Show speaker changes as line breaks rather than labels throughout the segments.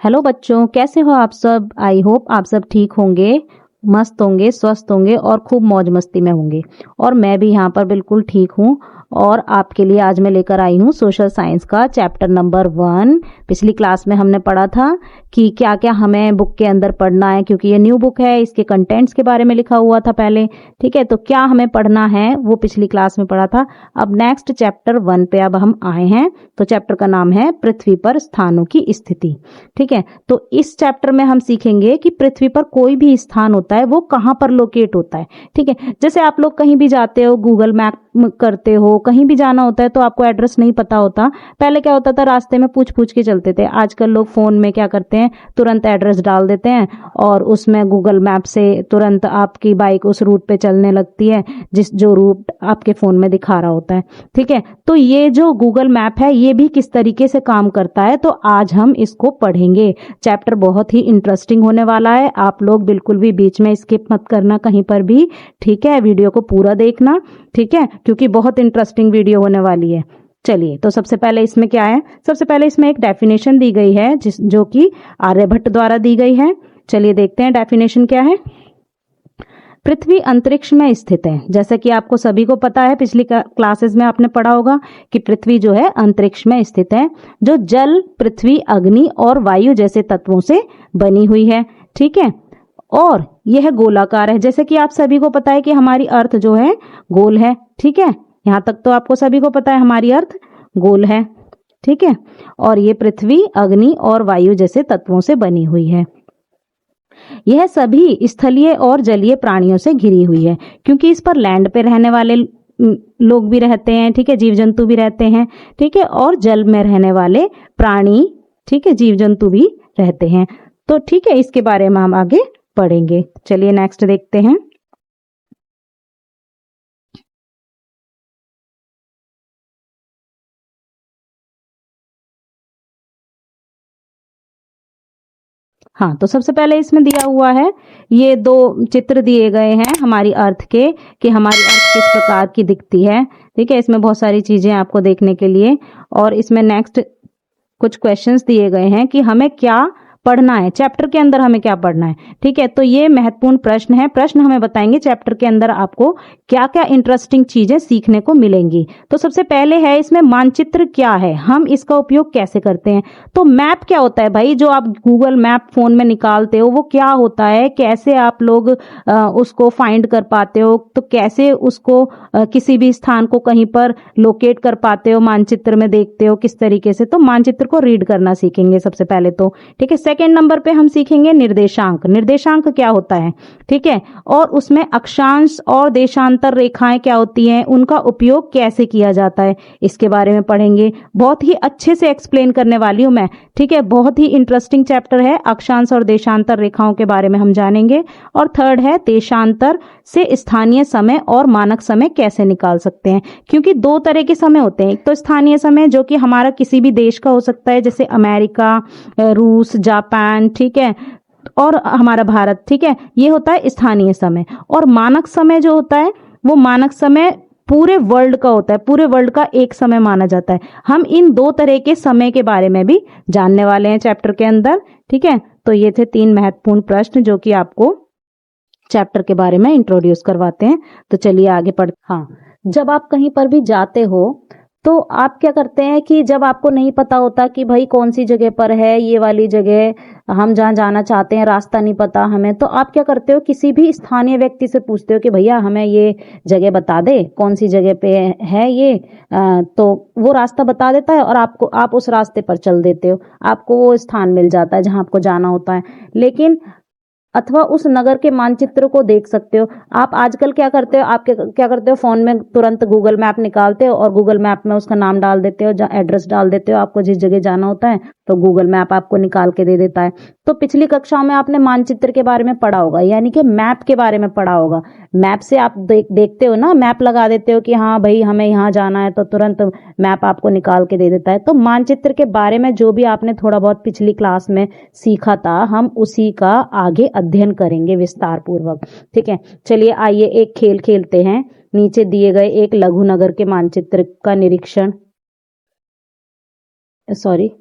Hello बच्चों, कैसे हो आप सब। आई होप आप सब ठीक होंगे, मस्त होंगे, स्वस्थ होंगे और खूब मौज मस्ती में होंगे। और मैं भी यहाँ पर बिल्कुल ठीक हूँ। और आपके लिए आज मैं लेकर आई हूँ सोशल साइंस का चैप्टर नंबर 1। पिछली क्लास में हमने पढ़ा था कि क्या क्या हमें बुक के अंदर पढ़ना है, क्योंकि ये न्यू बुक है, इसके कंटेंट्स के बारे में लिखा हुआ था पहले। ठीक है, तो क्या हमें पढ़ना है वो पिछली क्लास में पढ़ा था। अब नेक्स्ट चैप्टर 1 पे अब हम आए हैं। तो चैप्टर का नाम है पृथ्वी पर स्थानों की स्थिति। ठीक है, तो इस चैप्टर में हम सीखेंगे कि पृथ्वी पर कोई भी स्थान होता है वो कहाँ पर लोकेट होता है। ठीक है, जैसे आप लोग कहीं भी जाते हो, गूगल मैप करते हो, कहीं भी जाना होता है तो आपको एड्रेस नहीं पता होता। पहले क्या होता था, रास्ते में पूछ पूछ के चलते थे। आजकल लोग फोन में क्या करते हैं, तुरंत एड्रेस डाल देते हैं और उसमें गूगल मैप से तुरंत आपकी बाइक उस रूट पे चलने लगती है जो रूट आपके फोन में दिखा रहा होता है। ठीक है, तो ये जो गूगल मैप है ये भी किस तरीके से काम करता है, तो आज हम इसको पढ़ेंगे। चैप्टर बहुत ही इंटरेस्टिंग होने वाला है, आप लोग बिल्कुल भी बीच में स्किप मत करना कहीं पर भी। ठीक है, वीडियो को पूरा देखना। ठीक है, क्योंकि बहुत इंटरेस्टिंग वीडियो होने वाली है। चलिए, तो सबसे पहले इसमें क्या है, सबसे पहले इसमें एक डेफिनेशन दी गई है जो कि आर्यभट्ट द्वारा दी गई है। चलिए देखते हैं डेफिनेशन क्या है। पृथ्वी अंतरिक्ष में स्थित है। जैसा कि आपको सभी को पता है, पिछली क्लासेस में आपने पढ़ा होगा कि पृथ्वी जो है अंतरिक्ष में स्थित है, जो जल, पृथ्वी, अग्नि और वायु जैसे तत्वों से बनी हुई है। ठीक है, और यह गोलाकार है। जैसे कि आप सभी को पता है कि हमारी अर्थ जो है गोल है। ठीक है, यहां तक तो आपको सभी को पता है हमारी अर्थ गोल है। ठीक है, और ये पृथ्वी, अग्नि और वायु जैसे तत्वों से बनी हुई है। यह सभी स्थलीय और जलीय प्राणियों से घिरी हुई है, क्योंकि इस पर लैंड पे रहने वाले लोग भी रहते हैं। ठीक है, जीव जंतु भी रहते हैं। ठीक है, और जल में रहने वाले प्राणी, ठीक है, जीव जंतु भी रहते हैं। तो ठीक है, इसके बारे में हम आगे पढ़ेंगे। चलिए नेक्स्ट देखते हैं। हाँ, तो सबसे पहले इसमें दिया हुआ है, ये दो चित्र दिए गए हैं हमारी अर्थ के, कि हमारी अर्थ किस प्रकार की दिखती है। ठीक है, इसमें बहुत सारी चीजें आपको देखने के लिए, और इसमें नेक्स्ट कुछ क्वेश्चंस दिए गए हैं कि हमें क्या पढ़ना है, चैप्टर के अंदर हमें क्या पढ़ना है। ठीक है, तो ये महत्वपूर्ण प्रश्न है। प्रश्न हमें बताएंगे चैप्टर के अंदर आपको क्या क्या इंटरेस्टिंग चीजें सीखने को मिलेंगी। तो सबसे पहले है इसमें मानचित्र क्या है, हम इसका उपयोग कैसे करते हैं। तो मैप क्या होता है भाई, जो आप गूगल मैप फोन में निकालते हो वो क्या होता है, कैसे आप लोग उसको फाइंड कर पाते हो, तो कैसे उसको किसी भी स्थान को कहीं पर लोकेट कर पाते हो, मानचित्र में देखते हो किस तरीके से। तो मानचित्र को रीड करना सीखेंगे सबसे पहले तो। ठीक है, सेकेंड नंबर पे हम सीखेंगे निर्देशांक। निर्देशांक क्या होता है, ठीक है, और उसमें अक्षांश और देशांतर रेखाएं क्या होती हैं, उनका उपयोग कैसे किया जाता है, इसके बारे में पढ़ेंगे। बहुत ही अच्छे से एक्सप्लेन करने वाली हूं मैं। ठीक है, बहुत ही इंटरेस्टिंग चैप्टर है। अक्षांश और देशांतर रेखाओं के बारे में हम जानेंगे। और थर्ड है देशांतर से स्थानीय समय और मानक समय कैसे निकाल सकते हैं, क्योंकि दो तरह के समय होते हैं। एक तो स्थानीय समय जो कि हमारा किसी भी देश का हो सकता है, जैसे अमेरिका, रूस, जापान, ठीक है, और हमारा भारत। ठीक है, ये होता है स्थानीय समय। और मानक समय जो होता है, वो मानक समय पूरे वर्ल्ड का होता है, पूरे वर्ल्ड का एक समय माना जाता है। हम इन दो तरह के समय के बारे में भी जानने वाले हैं चैप्टर के अंदर। ठीक है, तो ये थे 3 महत्वपूर्ण प्रश्न जो कि आपको चैप्टर के बारे में इंट्रोड्यूस करवाते हैं। तो चलिए आगे पढ़। हाँ, जब आप कहीं पर भी जाते हो तो आप क्या करते हैं कि जब आपको नहीं पता होता कि भाई कौन सी जगह पर है ये वाली जगह, हम जहाँ जाना चाहते हैं, रास्ता नहीं पता हमें, तो आप क्या करते हो, किसी भी स्थानीय व्यक्ति से पूछते हो कि भैया हमें ये जगह बता दे, कौन सी जगह पे है ये। तो वो रास्ता बता देता है और आप उस रास्ते पर चल देते हो, आपको वो स्थान मिल जाता है जहाँ आपको जाना होता है। लेकिन अथवा उस नगर के मानचित्र को देख सकते हो। आप आजकल क्या करते हो, आप क्या करते हो, फोन में तुरंत गूगल मैप निकालते हो और गूगल मैप में उसका नाम डाल देते हो, एड्रेस डाल देते हो, आपको जिस जगह जाना होता है, तो गूगल मैप आपको निकाल के दे देता है। तो पिछली कक्षाओं में आपने मानचित्र के बारे में पढ़ा होगा, यानी कि मैप के बारे में पढ़ा होगा। मैप से आप देखते हो ना, मैप लगा देते हो कि हाँ भाई हमें यहाँ जाना है, तो तुरंत मैप आपको निकाल के दे देता है। तो मानचित्र के बारे में जो भी आपने थोड़ा बहुत पिछली क्लास में सीखा था, हम उसी का आगे अध्ययन करेंगे विस्तार पूर्वक। ठीक है, चलिए आइए एक खेल खेलते हैं। नीचे दिए गए एक लघु नगर के मानचित्र का निरीक्षण, सॉरी,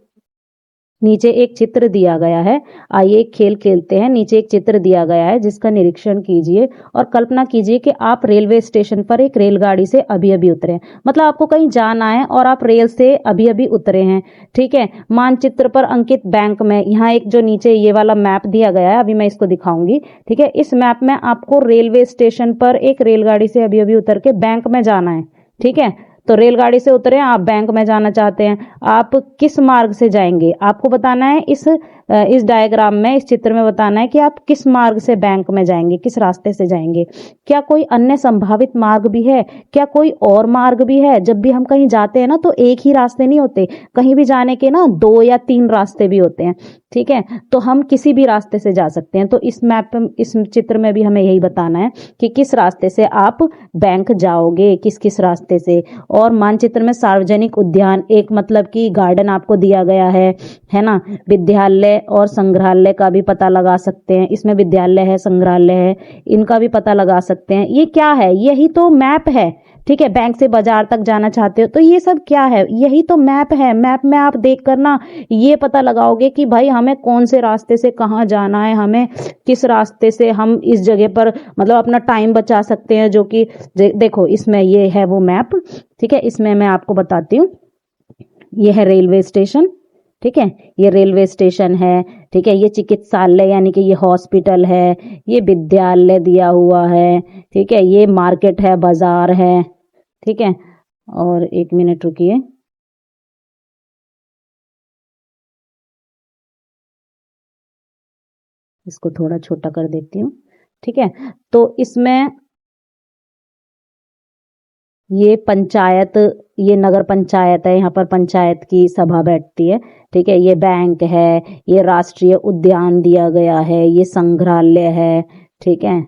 नीचे एक चित्र दिया गया है। आइए एक खेल खेलते हैं। नीचे एक चित्र दिया गया है जिसका निरीक्षण कीजिए और कल्पना कीजिए कि आप रेलवे स्टेशन पर एक रेलगाड़ी से अभी अभी उतरे हैं। मतलब आपको कहीं जाना है और आप रेल से अभी अभी उतरे हैं। ठीक है, मानचित्र पर अंकित बैंक में, यहाँ एक जो नीचे ये वाला मैप दिया गया है, अभी मैं इसको दिखाऊंगी। ठीक है, इस मैप में आपको रेलवे स्टेशन पर एक रेलगाड़ी से अभी अभी उतर के बैंक में जाना है। ठीक है, तो रेलगाड़ी से उतरे, आप बैंक में जाना चाहते हैं, आप किस मार्ग से जाएंगे आपको बताना है। इस डायग्राम में, इस चित्र में बताना है कि आप किस मार्ग से बैंक में जाएंगे, किस रास्ते से जाएंगे। क्या कोई अन्य संभावित मार्ग भी है, क्या कोई और मार्ग भी है। जब भी हम कहीं जाते हैं ना तो एक ही रास्ते नहीं होते, कहीं भी जाने के ना 2 या 3 रास्ते भी होते हैं। ठीक है, तो हम किसी भी रास्ते से जा सकते हैं। तो इस मैप, इस चित्र में भी हमें यही बताना है कि किस रास्ते से आप बैंक जाओगे, किस किस रास्ते से। और मानचित्र में सार्वजनिक उद्यान, एक मतलब कि गार्डन आपको दिया गया है ना। विद्यालय और संग्रहालय का भी पता लगा सकते हैं। इसमें विद्यालय है, संग्रहालय है, इनका भी पता लगा सकते हैं। ये क्या है, यही तो मैप है। ठीक है, बैंक से बाजार तक जाना चाहते हो तो ये सब क्या है, यही तो मैप है। मैप में आप देख कर ना ये पता लगाओगे कि भाई हमें कौन से रास्ते से कहाँ जाना है, हमें किस रास्ते से हम इस जगह पर मतलब अपना टाइम बचा सकते हैं। जो कि देखो इसमें ये है वो मैप। ठीक है, इसमें मैं आपको बताती हूँ। ये है रेलवे स्टेशन। ठीक है, ये रेलवे स्टेशन है। ठीक है, ये चिकित्सालय यानी कि ये हॉस्पिटल है, ये विद्यालय दिया हुआ है। ठीक है, ये मार्केट है, बाजार है। ठीक है, और 1 मिनट रुकिए। इसको थोड़ा छोटा कर देती हूँ। ठीक है, तो इसमें ये पंचायत, ये नगर पंचायत है, यहाँ पर पंचायत की सभा बैठती है। ठीक है, ये बैंक है, ये राष्ट्रीय उद्यान दिया गया है, ये संग्रहालय है। ठीक है,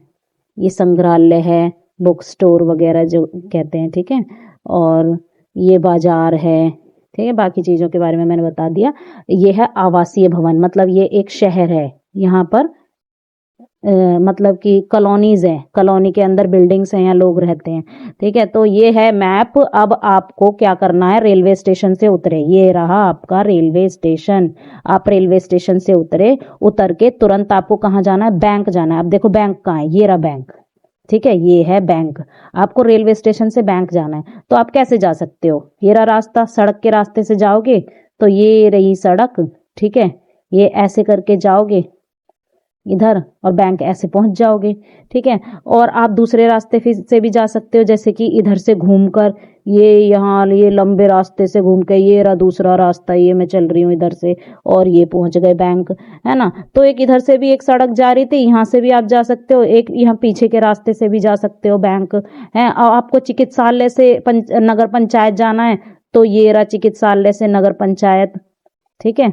ये संग्रहालय है, बुक स्टोर वगैरह जो कहते हैं। ठीक है, और ये बाजार है। ठीक है, बाकी चीज़ों के बारे में मैंने बता दिया। ये है आवासीय भवन, मतलब ये एक शहर है, यहाँ पर मतलब कि कॉलोनीज हैं, कॉलोनी के अंदर बिल्डिंग्स हैं, यहाँ लोग रहते हैं। ठीक है, तो ये है मैप। अब आपको क्या करना है, रेलवे स्टेशन से उतरे, ये रहा आपका रेलवे स्टेशन। आप रेलवे स्टेशन से उतरे, उतर के तुरंत आपको कहाँ जाना है, बैंक जाना है। अब देखो बैंक कहाँ है, ये रहा बैंक। ठीक है, ये है बैंक। आपको रेलवे स्टेशन से बैंक जाना है, तो आप कैसे जा सकते हो, ये रहा रास्ता, सड़क के रास्ते से जाओगे तो ये रही सड़क। ठीक है, ये ऐसे करके जाओगे इधर और बैंक ऐसे पहुंच जाओगे। ठीक है, और आप दूसरे रास्ते से भी जा सकते हो, जैसे कि इधर से घूमकर, ये यहाँ ये लंबे रास्ते से घूम के, ये रहा दूसरा रास्ता, ये मैं चल रही हूँ इधर से और ये पहुंच गए बैंक, है ना। तो एक इधर से भी एक सड़क जा रही थी, यहाँ से भी आप जा सकते हो, एक यहाँ पीछे के रास्ते से भी जा सकते हो बैंक है। और आपको चिकित्सालय से नगर पंचायत जाना है, तो ये रहा चिकित्सालय से नगर पंचायत। ठीक है,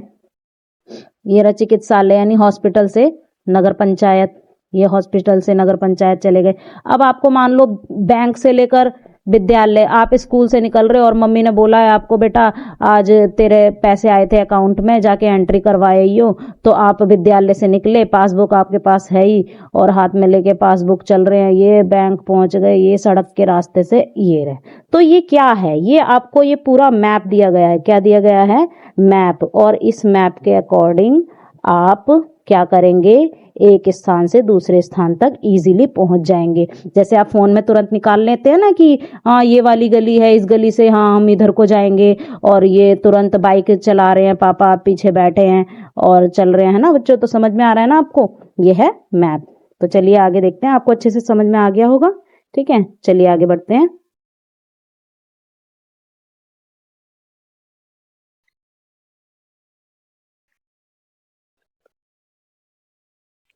ये रहा चिकित्सालय यानी हॉस्पिटल से नगर पंचायत, ये हॉस्पिटल से नगर पंचायत चले गए। अब आपको मान लो बैंक से लेकर विद्यालय, आप स्कूल से निकल रहे हो और मम्मी ने बोला है आपको, बेटा आज तेरे पैसे आए थे अकाउंट में, जाके एंट्री करवाए ही हो। तो आप विद्यालय से निकले, पासबुक आपके पास है ही, और हाथ में लेके पासबुक चल रहे हैं, ये बैंक पहुंच गए, ये सड़क के रास्ते से ये रहे। तो ये क्या है, ये आपको ये पूरा मैप दिया गया है। क्या दिया गया है, मैप। और इस मैप के अकॉर्डिंग आप क्या करेंगे, एक स्थान से दूसरे स्थान तक इजीली पहुंच जाएंगे। जैसे आप फोन में तुरंत निकाल लेते हैं ना कि हाँ ये वाली गली है, इस गली से हाँ हम इधर को जाएंगे, और ये तुरंत बाइक चला रहे हैं, पापा आप पीछे बैठे हैं और चल रहे हैं ना बच्चों। तो समझ में आ रहा है ना आपको, ये है मैप। तो चलिए आगे देखते हैं, आपको अच्छे से समझ में आ गया होगा। ठीक है, चलिए आगे बढ़ते हैं।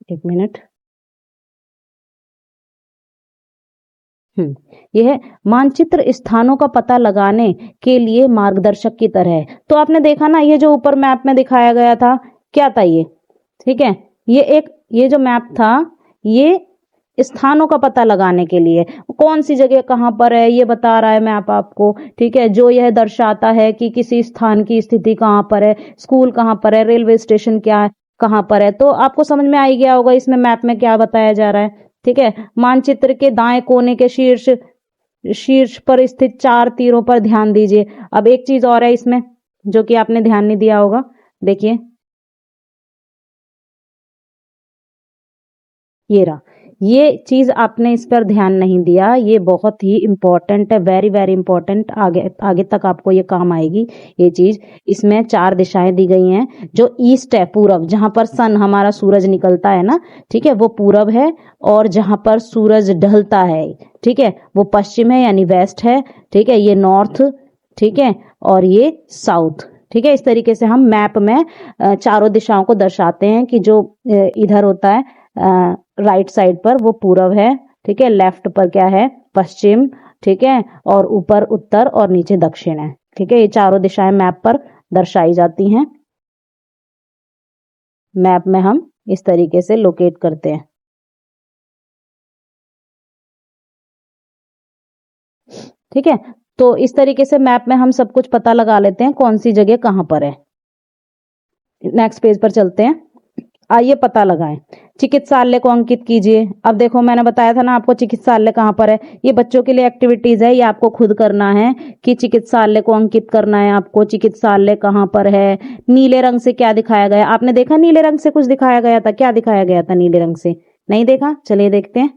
एक मिनट। यह है मानचित्र स्थानों का पता लगाने के लिए मार्गदर्शक की तरह है। तो आपने देखा ना, ये जो ऊपर मैप में दिखाया गया था, क्या था ये। ठीक है, ये जो मैप था, ये स्थानों का पता लगाने के लिए, कौन सी जगह कहाँ पर है ये बता रहा है मैप आपको। ठीक है, जो यह दर्शाता है कि किसी स्थान की स्थिति कहाँ पर है, स्कूल कहाँ पर है, रेलवे स्टेशन क्या है, कहाँ पर है। तो आपको समझ में आ ही गया होगा इसमें मैप में क्या बताया जा रहा है। ठीक है, मानचित्र के दाएं कोने के शीर्ष शीर्ष पर स्थित 4 तीरों पर ध्यान दीजिए। अब एक चीज और है इसमें जो कि आपने ध्यान नहीं दिया होगा, देखिए ये रहा। ये चीज आपने इस पर ध्यान नहीं दिया, ये बहुत ही इंपॉर्टेंट है, वेरी वेरी इंपॉर्टेंट, आगे आगे तक आपको ये काम आएगी ये चीज। इसमें 4 दिशाएं दी गई हैं। जो ईस्ट है, पूरब, जहां पर सन हमारा सूरज निकलता है ना, ठीक है, वो पूरब है। और जहां पर सूरज ढलता है, ठीक है, वो पश्चिम है यानी वेस्ट है, ठीक है, ये नॉर्थ, ठीक है, और ये साउथ, ठीक है। इस तरीके से हम मैप में चारों दिशाओं को दर्शाते हैं कि जो इधर होता है राइट साइड पर वो पूरब है, ठीक है, लेफ्ट पर क्या है, पश्चिम, ठीक है, और ऊपर उत्तर और नीचे दक्षिण है, ठीक है। ये चारों दिशाएं मैप पर दर्शाई जाती हैं। मैप में हम इस तरीके से लोकेट करते हैं, ठीक है। तो इस तरीके से मैप में हम सब कुछ पता लगा लेते हैं कौन सी जगह कहां पर है। नेक्स्ट पेज पर चलते हैं। आइए पता लगाएं। चिकित्सालय को अंकित कीजिए। अब देखो मैंने बताया था ना आपको चिकित्सालय कहाँ पर है। ये बच्चों के लिए एक्टिविटीज है, ये आपको खुद करना है कि चिकित्सालय को अंकित करना है आपको। चिकित्सालय कहाँ पर है। नीले रंग से क्या दिखाया गया, आपने देखा नीले रंग से कुछ दिखाया गया था, क्या दिखाया गया था नीले रंग से, नहीं देखा, चलिए देखते हैं।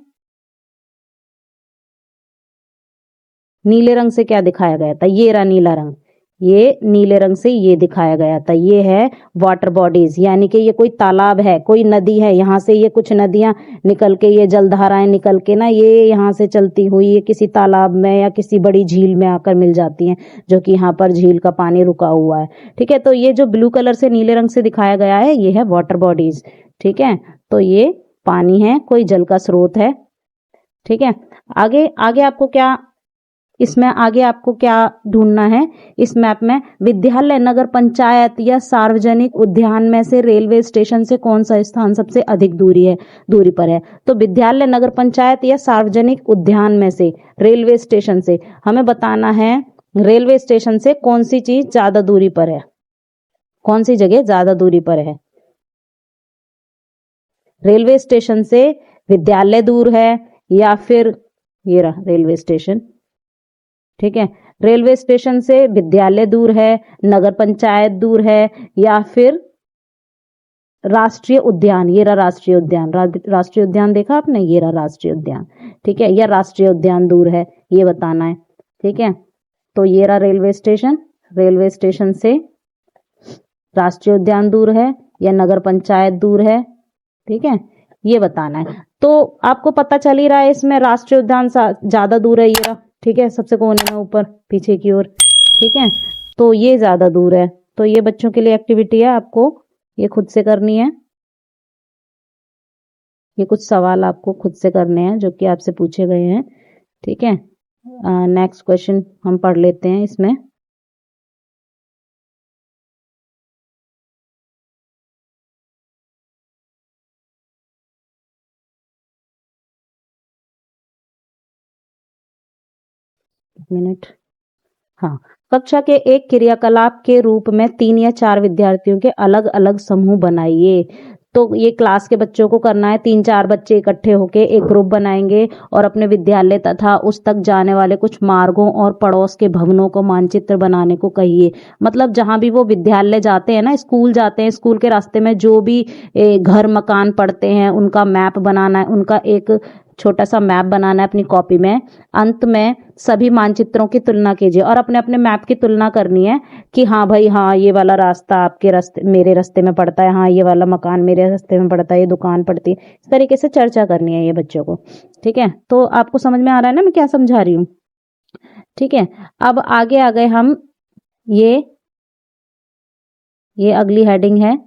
नीले रंग से क्या दिखाया गया था, ये रहा नीला रंग, ये नीले रंग से ये दिखाया गया था, ये है वाटर बॉडीज, यानी कि ये कोई तालाब है, कोई नदी है, यहाँ से ये कुछ नदियां निकल के, ये जलधाराएं निकल के ना, ये यहाँ से चलती हुई ये किसी तालाब में या किसी बड़ी झील में आकर मिल जाती हैं, जो कि यहाँ पर झील का पानी रुका हुआ है, ठीक है। तो ये जो ब्लू कलर से नीले रंग से दिखाया गया है, ये है वाटर बॉडीज, ठीक है। तो ये पानी है, कोई जल का स्रोत है, ठीक है। आगे आगे आपको क्या, इसमें आगे आपको क्या ढूंढना है इस मैप में, विद्यालय, नगर पंचायत या सार्वजनिक उद्यान में से रेलवे स्टेशन से कौन सा स्थान सबसे अधिक दूरी पर है। तो विद्यालय, नगर पंचायत या सार्वजनिक उद्यान में से रेलवे स्टेशन से हमें बताना है, रेलवे स्टेशन से कौन सी चीज ज्यादा दूरी पर है, कौन सी जगह ज्यादा दूरी पर है। रेलवे स्टेशन से विद्यालय दूर है या फिर ये रहा रेलवे स्टेशन, ठीक है, रेलवे स्टेशन से विद्यालय दूर है, नगर पंचायत दूर है, या फिर राष्ट्रीय उद्यान, ये रहा राष्ट्रीय उद्यान, राष्ट्रीय उद्यान देखा आपने, ये रहा राष्ट्रीय उद्यान, ठीक है, या राष्ट्रीय उद्यान दूर है, ये बताना है, ठीक है। तो ये रहा रेलवे स्टेशन, रेलवे स्टेशन से राष्ट्रीय उद्यान दूर है या नगर पंचायत दूर है, ठीक है, ये बताना है। तो आपको पता चल ही रहा है इसमें राष्ट्रीय उद्यान ज्यादा दूर है, ये रहा, ठीक है, सबसे कोने में ऊपर पीछे की ओर, ठीक है। तो ये ज्यादा दूर है। तो ये बच्चों के लिए एक्टिविटी है, आपको ये खुद से करनी है। ये कुछ सवाल आपको खुद से करने हैं जो कि आपसे पूछे गए हैं, ठीक है। नेक्स्ट क्वेश्चन हम पढ़ लेते हैं इसमें। मिनट, हाँ। कक्षा के एक क्रियाकलाप के रूप में 3 या 4 विद्यार्थियों के अलग अलग समूह बनाइए। तो ये क्लास के बच्चों को करना है, 3-4 बच्चे इकट्ठे होके एक ग्रुप बनाएंगे और अपने विद्यालय तथा उस तक जाने वाले कुछ मार्गों और पड़ोस के भवनों को मानचित्र बनाने को कहिए। मतलब जहां भी वो विद्यालय जाते हैं ना, स्कूल जाते हैं, स्कूल के रास्ते में जो भी घर मकान पड़ते हैं उनका मैप बनाना है, उनका एक छोटा सा मैप बनाना है अपनी कॉपी में। अंत में सभी मानचित्रों की तुलना कीजिए और अपने अपने मैप की तुलना करनी है कि हाँ भाई, हाँ ये वाला रास्ता आपके रास्ते मेरे रास्ते में पड़ता है, हाँ ये वाला मकान मेरे रास्ते में पड़ता है, ये दुकान पड़ती है। इस तरीके से चर्चा करनी है ये बच्चों को, ठीक है। तो आपको समझ में आ रहा है ना मैं क्या समझा रही हूँ, ठीक है। अब आगे आ गए हम, ये अगली हेडिंग है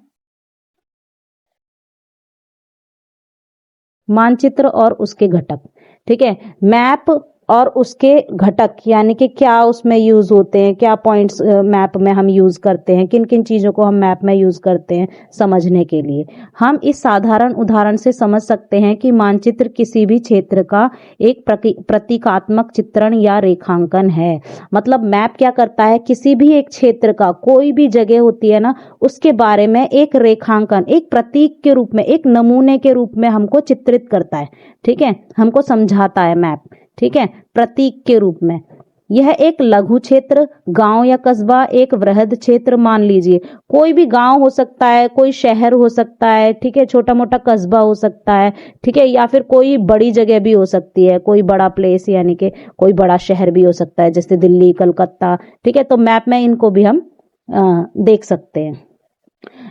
मानचित्र और उसके घटक, ठीक है। मैप और उसके घटक यानी कि क्या उसमें यूज होते हैं, क्या पॉइंट्स मैप में हम यूज करते हैं, किन किन चीजों को हम मैप में यूज करते हैं समझने के लिए। हम इस साधारण उदाहरण से समझ सकते हैं कि मानचित्र किसी भी क्षेत्र का एक प्रतीकात्मक चित्रण या रेखांकन है। मतलब मैप क्या करता है, किसी भी एक क्षेत्र का, कोई भी जगह होती है ना, उसके बारे में एक रेखांकन, एक प्रतीक के रूप में, एक नमूने के रूप में हमको चित्रित करता है, ठीक है, हमको समझाता है मैप, ठीक है, प्रतीक के रूप में। यह एक लघु क्षेत्र, गांव या कस्बा, एक वृहद क्षेत्र मान लीजिए। कोई भी गांव हो सकता है, कोई शहर हो सकता है, ठीक है, छोटा मोटा कस्बा हो सकता है, ठीक है, या फिर कोई बड़ी जगह भी हो सकती है, कोई बड़ा प्लेस यानी कि कोई बड़ा शहर भी हो सकता है, जैसे दिल्ली, कलकत्ता, ठीक है। तो मैप में इनको भी हम देख सकते हैं,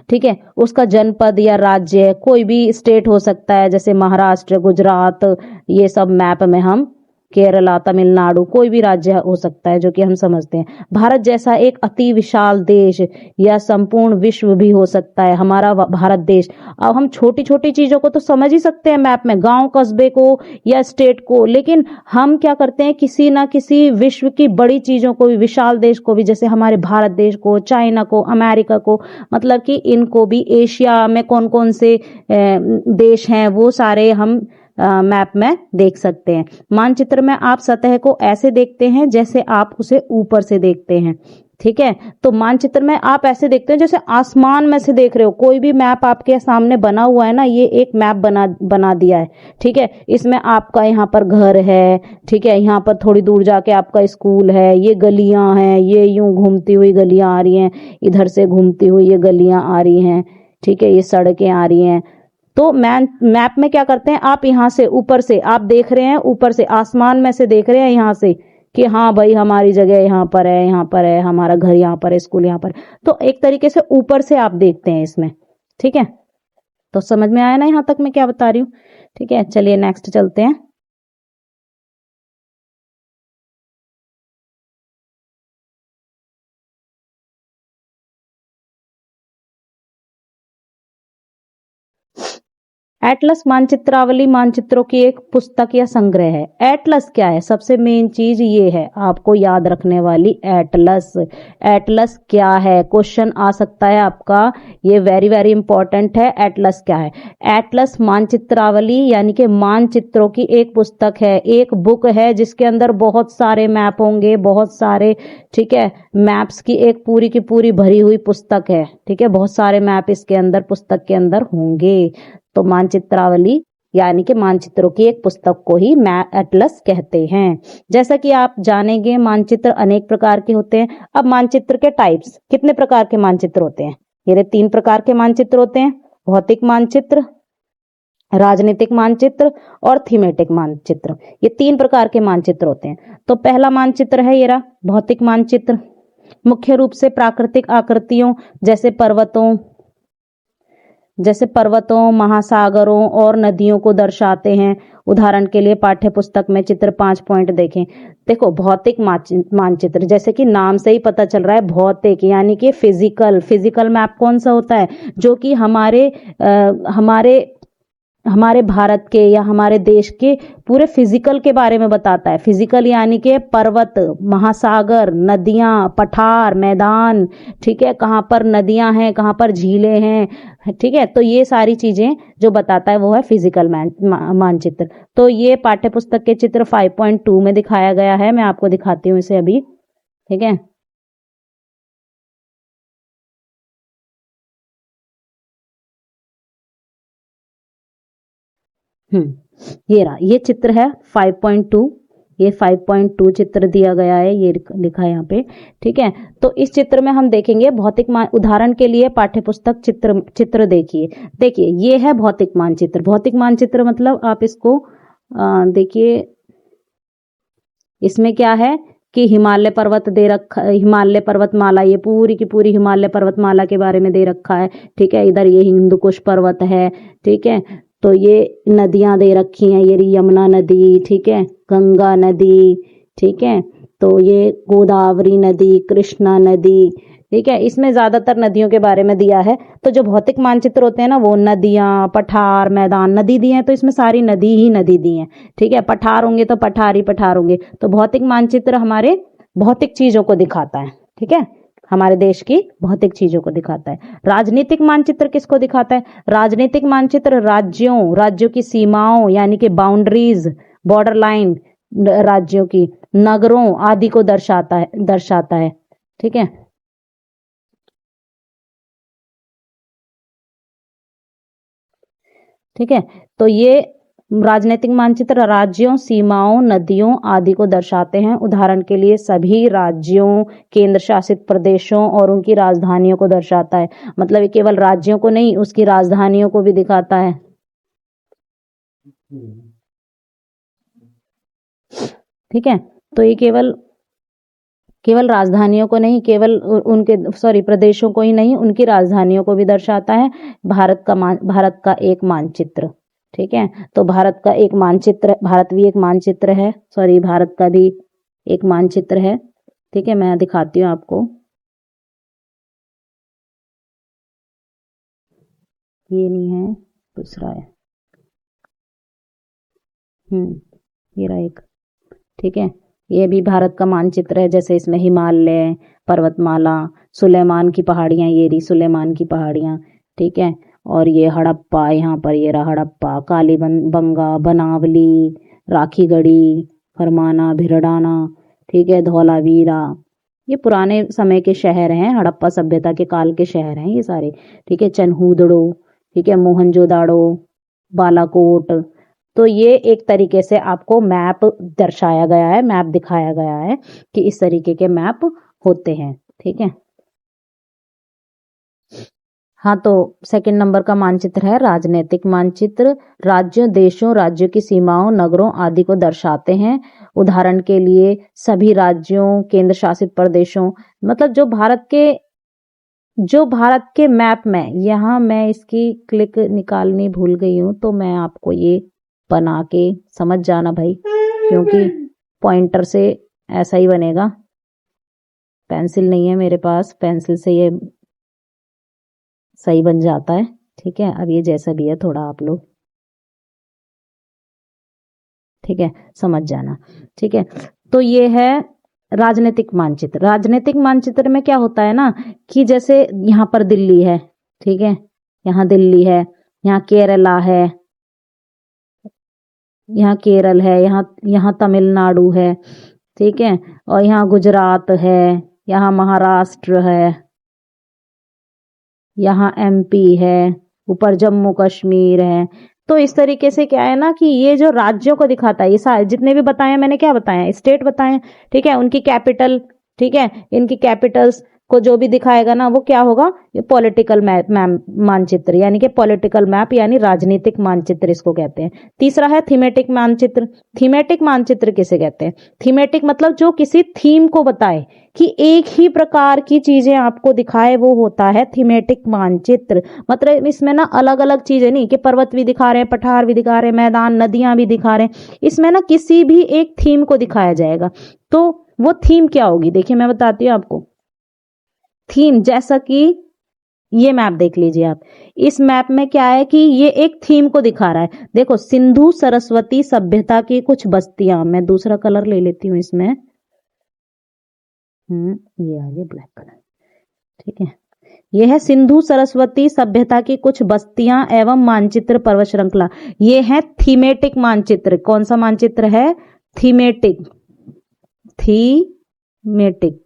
ठीक है। उसका जनपद या राज्य, कोई भी स्टेट हो सकता है, जैसे महाराष्ट्र, गुजरात, ये सब मैप में हम, केरला, तमिलनाडु, कोई भी राज्य हो सकता है जो कि हम समझते हैं। भारत जैसा एक अति विशाल देश या संपूर्ण विश्व भी हो सकता है हमारा भारत देश। अब हम छोटी छोटी चीजों को तो समझ ही सकते हैं मैप में, गांव कस्बे को या स्टेट को, लेकिन हम क्या करते हैं, किसी ना किसी विश्व की बड़ी चीजों को भी, विशाल देश को भी, जैसे हमारे भारत देश को, चाइना को, अमेरिका को, मतलब कि इनको भी, एशिया में कौन कौन से देश हैं वो सारे हम मैप में देख सकते हैं। मानचित्र में आप सतह को ऐसे देखते हैं जैसे आप उसे ऊपर से देखते हैं, ठीक है। तो मानचित्र में आप ऐसे देखते हैं जैसे आसमान में से देख रहे हो। कोई भी मैप आपके सामने बना हुआ है ना, ये एक मैप बना दिया है, ठीक है। इसमें आपका यहाँ पर घर है, ठीक है, यहाँ पर थोड़ी दूर जाके आपका स्कूल है, ये गलियां हैं, ये यूं घूमती हुई गलियां आ रही हैं, इधर से घूमती हुई ये गलियां आ रही हैं, ठीक है, ये सड़कें आ रही हैं। तो मैप में क्या करते हैं, आप यहाँ से ऊपर से आप देख रहे हैं, ऊपर से आसमान में से देख रहे हैं यहाँ से कि हाँ भाई हमारी जगह यहाँ पर है, यहाँ पर है, हमारा घर यहाँ पर है, स्कूल यहाँ पर। तो एक तरीके से ऊपर से आप देखते हैं इसमें, ठीक है। तो समझ में आया ना यहाँ तक मैं क्या बता रही हूँ, ठीक है। चलिए नेक्स्ट चलते हैं। एटलस मानचित्रावली मानचित्रों की एक पुस्तक या संग्रह है। एटलस क्या है, सबसे मेन चीज ये है आपको याद रखने वाली, एटलस। एटलस क्या है, क्वेश्चन आ सकता है आपका, ये वेरी वेरी इंपॉर्टेंट है। एटलस क्या है, एटलस मानचित्रावली यानी कि मानचित्रों की एक पुस्तक है, एक बुक है जिसके अंदर बहुत सारे मैप होंगे, बहुत सारे, ठीक है, मैप्स की एक पूरी की पूरी भरी हुई पुस्तक है, ठीक है। बहुत सारे मैप इसके अंदर, पुस्तक के अंदर होंगे। तो मानचित्रावली यानी कि मानचित्रों की एक पुस्तक को ही मैप एटलस कहते हैं। जैसा कि आप जानेंगे मानचित्र अनेक प्रकार के होते हैं। अब मानचित्र के टाइप्स, कितने प्रकार के मानचित्र होते हैं, ये 3 प्रकार के मानचित्र होते हैं, भौतिक मानचित्र, राजनीतिक मानचित्र और थीमेटिक मानचित्र। ये 3 प्रकार के मानचित्र होते हैं। तो पहला मानचित्र है ये रहा, भौतिक मानचित्र। मुख्य रूप से प्राकृतिक आकृतियों जैसे पर्वतों, महासागरों और नदियों को दर्शाते हैं। उदाहरण के लिए पाठ्य पुस्तक में चित्र 5 पॉइंट देखें। देखो भौतिक मानचित्र, जैसे कि नाम से ही पता चल रहा है, भौतिक यानी कि फिजिकल मैप कौन सा होता है, जो कि हमारे भारत के या हमारे देश के पूरे फिजिकल के बारे में बताता है। फिजिकल यानी कि पर्वत, महासागर, नदियां, पठार, मैदान, ठीक है, कहाँ पर नदियां हैं, कहाँ पर झीलें हैं, ठीक है। तो ये सारी चीजें जो बताता है वो है फिजिकल मानचित्र। तो ये पाठ्य पुस्तक के चित्र 5.2 में दिखाया गया है, मैं आपको दिखाती हूँ इसे अभी, ठीक है। ये रहा, ये चित्र है 5.2, ये 5.2 चित्र दिया गया है, ये लिखा है यहाँ पे, ठीक है। तो इस चित्र में हम देखेंगे भौतिक उदाहरण के लिए पाठ्य पुस्तक चित्र देखिए ये है भौतिक मानचित्र। भौतिक मानचित्र मतलब आप इसको देखिए, इसमें क्या है कि हिमालय पर्वत दे रखा, हिमालय पर्वतमाला, ये पूरी की पूरी हिमालय पर्वतमाला के बारे में दे रखा है, ठीक है। इधर ये हिंदू कुश पर्वत है, ठीक है। तो ये नदियां दे रखी हैं, ये यमुना नदी, ठीक है, गंगा नदी, ठीक है। तो ये गोदावरी नदी, कृष्णा नदी, ठीक है। इसमें ज्यादातर नदियों के बारे में दिया है। तो जो भौतिक मानचित्र होते हैं ना, वो नदियां, पठार, मैदान, नदी दी है तो इसमें सारी नदी ही नदी दी है, ठीक है। पठार होंगे तो पठार ही पठार होंगे। तो भौतिक मानचित्र हमारे भौतिक चीजों को दिखाता है, ठीक है, हमारे देश की भौतिक चीजों को दिखाता है। राजनीतिक मानचित्र किसको दिखाता है, राजनीतिक मानचित्र राज्यों की सीमाओं यानी कि बाउंड्रीज, बॉर्डर लाइन राज्यों की, नगरों आदि को दर्शाता है, ठीक है। ठीक है, तो ये राजनीतिक मानचित्र राज्यों, सीमाओं, नदियों आदि को दर्शाते हैं। उदाहरण के लिए सभी राज्यों, केंद्र शासित प्रदेशों और उनकी राजधानियों को दर्शाता है। मतलब ये केवल राज्यों को नहीं, उसकी राजधानियों को भी दिखाता है। ठीक है, तो ये केवल राजधानियों को नहीं, केवल उनके प्रदेशों को ही नहीं, उनकी राजधानियों को भी दर्शाता है। भारत का एक मानचित्र। ठीक है, तो भारत का एक मानचित्र, भारत भी एक मानचित्र है, भारत का भी एक मानचित्र है। ठीक है, मैं दिखाती हूँ आपको। ये नहीं है, दूसरा है। ये रहा एक। ठीक है, ये भी भारत का मानचित्र है। जैसे इसमें हिमालय पर्वतमाला, सुलेमान की पहाड़ियां, ये रही सुलेमान की पहाड़ियां। ठीक है, और ये हड़प्पा, यहाँ पर ये रहा हड़प्पा, कालीबंगा, बनावली, राखीगढ़ी, फरमाना, भिरडाना। ठीक है, धौलावीरा, ये पुराने समय के शहर हैं, हड़प्पा सभ्यता के काल के शहर हैं ये सारे। ठीक है, चनहूदड़ो, ठीक है, मोहनजोदाड़ो, बालाकोट। तो ये एक तरीके से आपको मैप दर्शाया गया है, मैप दिखाया गया है कि इस तरीके के मैप होते हैं। ठीक है, हाँ, तो सेकंड नंबर का मानचित्र है राजनीतिक मानचित्र। राज्यों, देशों, राज्यों की सीमाओं, नगरों आदि को दर्शाते हैं। उदाहरण के लिए सभी राज्यों, केंद्र शासित प्रदेशों। मतलब जो भारत के मैप में, यहाँ मैं इसकी क्लिक निकालनी भूल गई हूँ, तो मैं आपको ये बना के समझ जाना भाई, क्योंकि पॉइंटर से ऐसा ही बनेगा। पेंसिल नहीं है मेरे पास, पेंसिल से ये सही बन जाता है। ठीक है, अब ये जैसा भी है थोड़ा आप लोग, ठीक है, समझ जाना। ठीक है, तो ये है राजनीतिक मानचित्र। राजनीतिक मानचित्र में क्या होता है ना कि जैसे यहाँ पर दिल्ली है, ठीक है, यहाँ दिल्ली है, यहाँ केरला है, यहाँ केरल है, यहाँ तमिलनाडु है। ठीक है, और यहाँ गुजरात है, यहाँ महाराष्ट्र है, यहाँ एमपी है, ऊपर जम्मू कश्मीर है। तो इस तरीके से क्या है ना कि ये जो राज्यों को दिखाता है, ये सारे जितने भी बताए मैंने, क्या बताया, स्टेट बताए। ठीक है, उनकी कैपिटल, ठीक है, इनकी कैपिटल्स को जो भी दिखाएगा ना वो क्या होगा, ये पॉलिटिकल मानचित्र, यानी कि पॉलिटिकल मैप, यानी राजनीतिक मानचित्र इसको कहते हैं। तीसरा है थीमेटिक मानचित्र। थीमेटिक मानचित्र किसे कहते हैं? थीमेटिक मतलब जो किसी थीम को बताए, कि एक ही प्रकार की चीजें आपको दिखाए, वो होता है थीमेटिक मानचित्र। मतलब इसमें ना अलग अलग चीजें नहीं कि पर्वत भी दिखा रहे हैं, पठार भी दिखा रहे हैं, मैदान, नदियां भी दिखा रहे हैं। इसमें ना किसी भी एक थीम को दिखाया जाएगा। तो वो थीम क्या होगी, देखिए मैं बताती हूँ आपको। थीम, जैसा कि ये मैप देख लीजिए आप, इस मैप में क्या है कि ये एक थीम को दिखा रहा है। देखो, सिंधु सरस्वती सभ्यता की कुछ बस्तियां, मैं दूसरा कलर ले लेती हूँ इसमें, ये आ गया ब्लैक कलर। ठीक है, ये है सिंधु सरस्वती सभ्यता की कुछ बस्तियां एवं मानचित्र पर्वत श्रृंखला। ये है थीमेटिक मानचित्र। कौन सा मानचित्र है? थीमेटिक। थीमेटिक।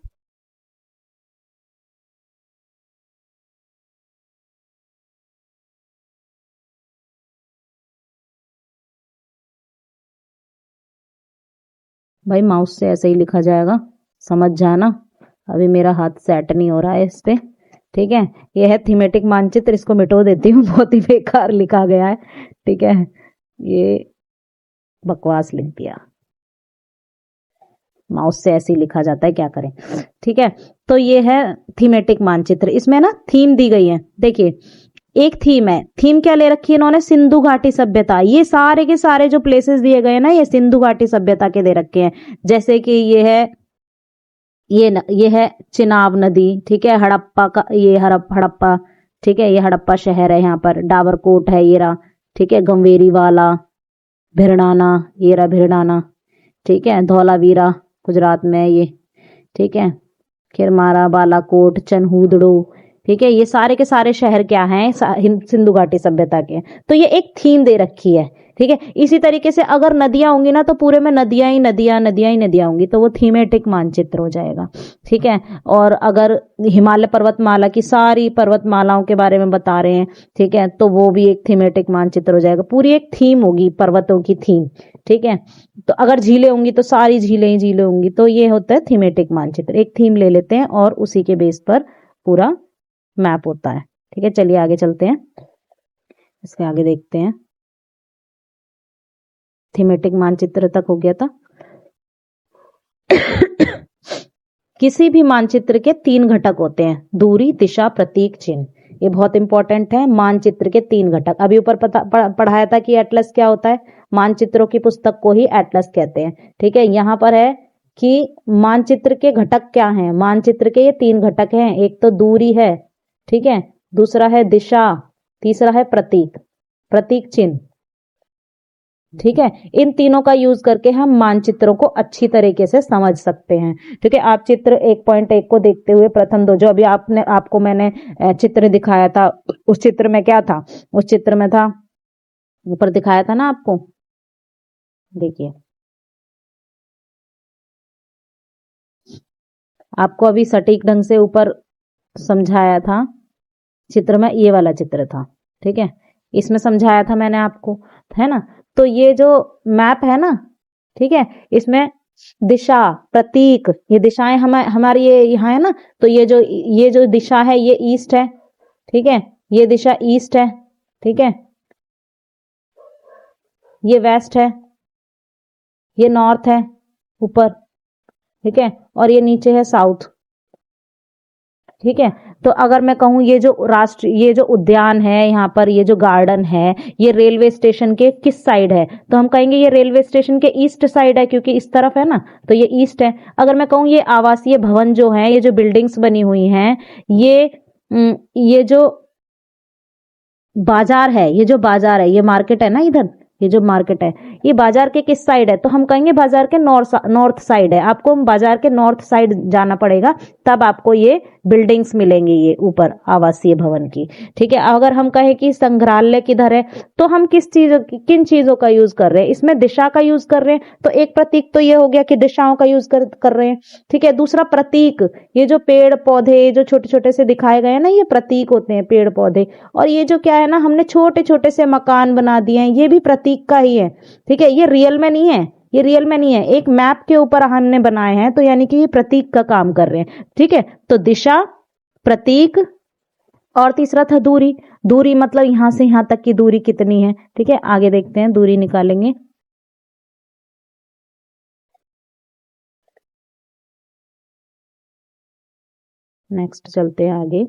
भाई माउस से ऐसे ही लिखा जाएगा, समझ जाना। अभी मेरा हाथ सेट नहीं हो रहा है इस पे। ठीक है, ये है थीमेटिक मानचित्र, इसको मिटो देती हूँ, बहुत ही बेकार लिखा गया है। ठीक है, ये बकवास लिख दिया, माउस से ऐसे ही लिखा जाता है, क्या करें। ठीक है, तो ये है थीमेटिक मानचित्र। इसमें ना थीम दी गई है, देखिए एक थीम है। थीम क्या ले रखी है इन्होंने? सिंधु घाटी सभ्यता। ये सारे के सारे जो प्लेसेस दिए गए ना, ये सिंधु घाटी सभ्यता के दे रखे हैं। जैसे कि ये है चिनाब नदी, ठीक है, हड़प्पा का, ये हड़प्पा, ठीक है, ये हड़प्पा शहर है, यहाँ पर डाबरकोट है, ये रहा, ठीक है, गंवेरी वाला, भिरडाना, ये रहा भिरडाना, ठीक है, धौलावीरा गुजरात में ये, ठीक है, खिरमारा, बालाकोट, चनहूदड़ो, ठीक है, ये सारे के सारे शहर क्या हैं, सिंधु घाटी सभ्यता के। तो ये एक थीम दे रखी है, ठीक है। इसी तरीके से अगर नदियां होंगी ना तो पूरे में नदियां ही नदियां नदियां ही नदियां होंगी, तो वो थीमेटिक मानचित्र हो जाएगा, ठीक है। और अगर हिमालय पर्वतमाला की सारी पर्वतमालाओं के बारे में बता रहे हैं, ठीक है, तो वो भी एक थीमेटिक मानचित्र हो जाएगा, पूरी एक थीम होगी पर्वतों की थीम, ठीक है। तो अगर झीलें होंगी तो सारी झीलें ही झीलें होंगी, तो ये होता है थीमेटिक मानचित्र। एक थीम ले लेते हैं और उसी के बेस पर पूरा मैप होता है, ठीक है। चलिए आगे चलते हैं, इसके आगे देखते हैं। थीमेटिक मानचित्र तक हो गया था। किसी भी मानचित्र के 3 घटक होते हैं, दूरी, दिशा, प्रतीक, चिन्ह। ये बहुत इंपॉर्टेंट है, मानचित्र के 3 घटक। अभी ऊपर पढ़ाया था कि एटलस क्या होता है, मानचित्रों की पुस्तक को ही एटलस कहते हैं, ठीक है। यहाँ पर है कि मानचित्र के घटक क्या हैं। मानचित्र के ये 3 घटक हैं, एक तो दूरी है, ठीक है, दूसरा है दिशा, तीसरा है प्रतीक, प्रतीक चिन्ह, ठीक है। इन तीनों का यूज करके हम मानचित्रों को अच्छी तरीके से समझ सकते हैं, ठीक है। आप चित्र 1.1 को देखते हुए प्रथम दो जो अभी आपको मैंने चित्र दिखाया था, उस चित्र में क्या था, उस चित्र में था, ऊपर दिखाया था ना आपको, देखिए आपको अभी सटीक ढंग से ऊपर समझाया था चित्र में, ये वाला चित्र था, ठीक है। इसमें समझाया था मैंने आपको, है ना। तो ये जो मैप है ना, ठीक है, इसमें दिशा, प्रतीक, ये दिशाएं हमारी ये यहाँ है ना, तो ये जो दिशा है ये ईस्ट है, ठीक है, ये दिशा ईस्ट है, ठीक है, ये वेस्ट है, ये नॉर्थ है ऊपर, ठीक है, और ये नीचे है साउथ, ठीक है। तो अगर मैं कहूं ये जो उद्यान है यहाँ पर, ये जो गार्डन है, ये रेलवे स्टेशन के किस साइड है, तो हम कहेंगे ये रेलवे स्टेशन के ईस्ट साइड है, क्योंकि इस तरफ है ना, तो ये ईस्ट है। अगर मैं कहूं ये आवासीय भवन जो है, ये जो बिल्डिंग्स बनी हुई हैं, ये जो बाजार है, ये जो बाजार है, ये मार्केट है ना इधर, ये जो मार्केट है, ये बाजार के किस साइड है, तो हम कहेंगे बाजार के नॉर्थ साइड है। आपको बाजार के नॉर्थ साइड जाना पड़ेगा, तब आपको ये बिल्डिंग्स मिलेंगी, ये ऊपर आवासीय भवन की, ठीक है। अगर हम कहें कि संग्रहालय किधर है, तो हम किन चीजों का यूज कर रहे हैं, इसमें दिशा का यूज कर रहे हैं, तो एक प्रतीक तो ये हो गया कि दिशाओं का यूज कर रहे हैं, ठीक है। दूसरा प्रतीक, ये जो पेड़ पौधे जो छोटे छोटे से दिखाए गए हैं ना, ये प्रतीक होते हैं, पेड़ पौधे। और ये जो क्या है ना, हमने छोटे छोटे से मकान बना दिए हैं, ये भी प्रतीक का ही है, ठीक है। ये रियल में नहीं है, ये रियल में नहीं है, एक मैप के ऊपर हमने बनाए हैं, तो यानी कि ये प्रतीक का काम कर रहे हैं, ठीक है। तो दिशा, प्रतीक, और तीसरा था दूरी। दूरी मतलब यहां से यहां तक की दूरी कितनी है, ठीक है। आगे देखते हैं, दूरी निकालेंगे। नेक्स्ट चलते हैं आगे।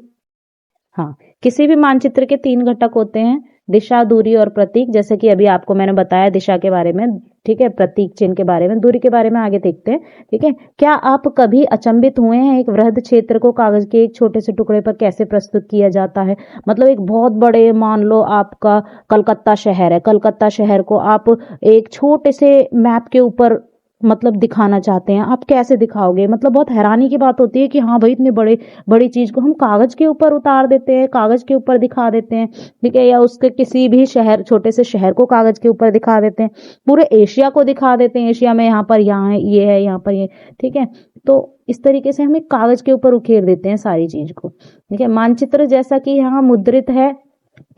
हाँ, किसी भी मानचित्र के 3 घटक होते हैं, दिशा, दूरी और प्रतीक। जैसे कि अभी आपको मैंने बताया दिशा के बारे में, ठीक है, प्रतीक चिन्ह के बारे में, दूरी के बारे में आगे देखते हैं, ठीक है। क्या आप कभी अचंभित हुए हैं एक वृहद क्षेत्र को कागज के एक छोटे से टुकड़े पर कैसे प्रस्तुत किया जाता है। मतलब एक बहुत बड़े, मान लो आपका कलकत्ता शहर है, कलकत्ता शहर को आप एक छोटे से मैप के ऊपर मतलब दिखाना चाहते हैं, आप कैसे दिखाओगे। मतलब बहुत हैरानी की बात होती है कि हाँ भाई, इतने बड़ी चीज को हम कागज के ऊपर उतार देते हैं, कागज के ऊपर दिखा देते हैं, ठीक है। या उसके किसी भी शहर, छोटे से शहर को कागज के ऊपर दिखा देते हैं, पूरे एशिया को दिखा देते हैं, एशिया में यहाँ पर यहाँ है, ये है, यहाँ पर ये, ठीक है। तो इस तरीके से हम एक कागज के ऊपर उकेर देते हैं सारी चीज को, ठीक है। मानचित्र जैसा कि यहाँ मुद्रित है,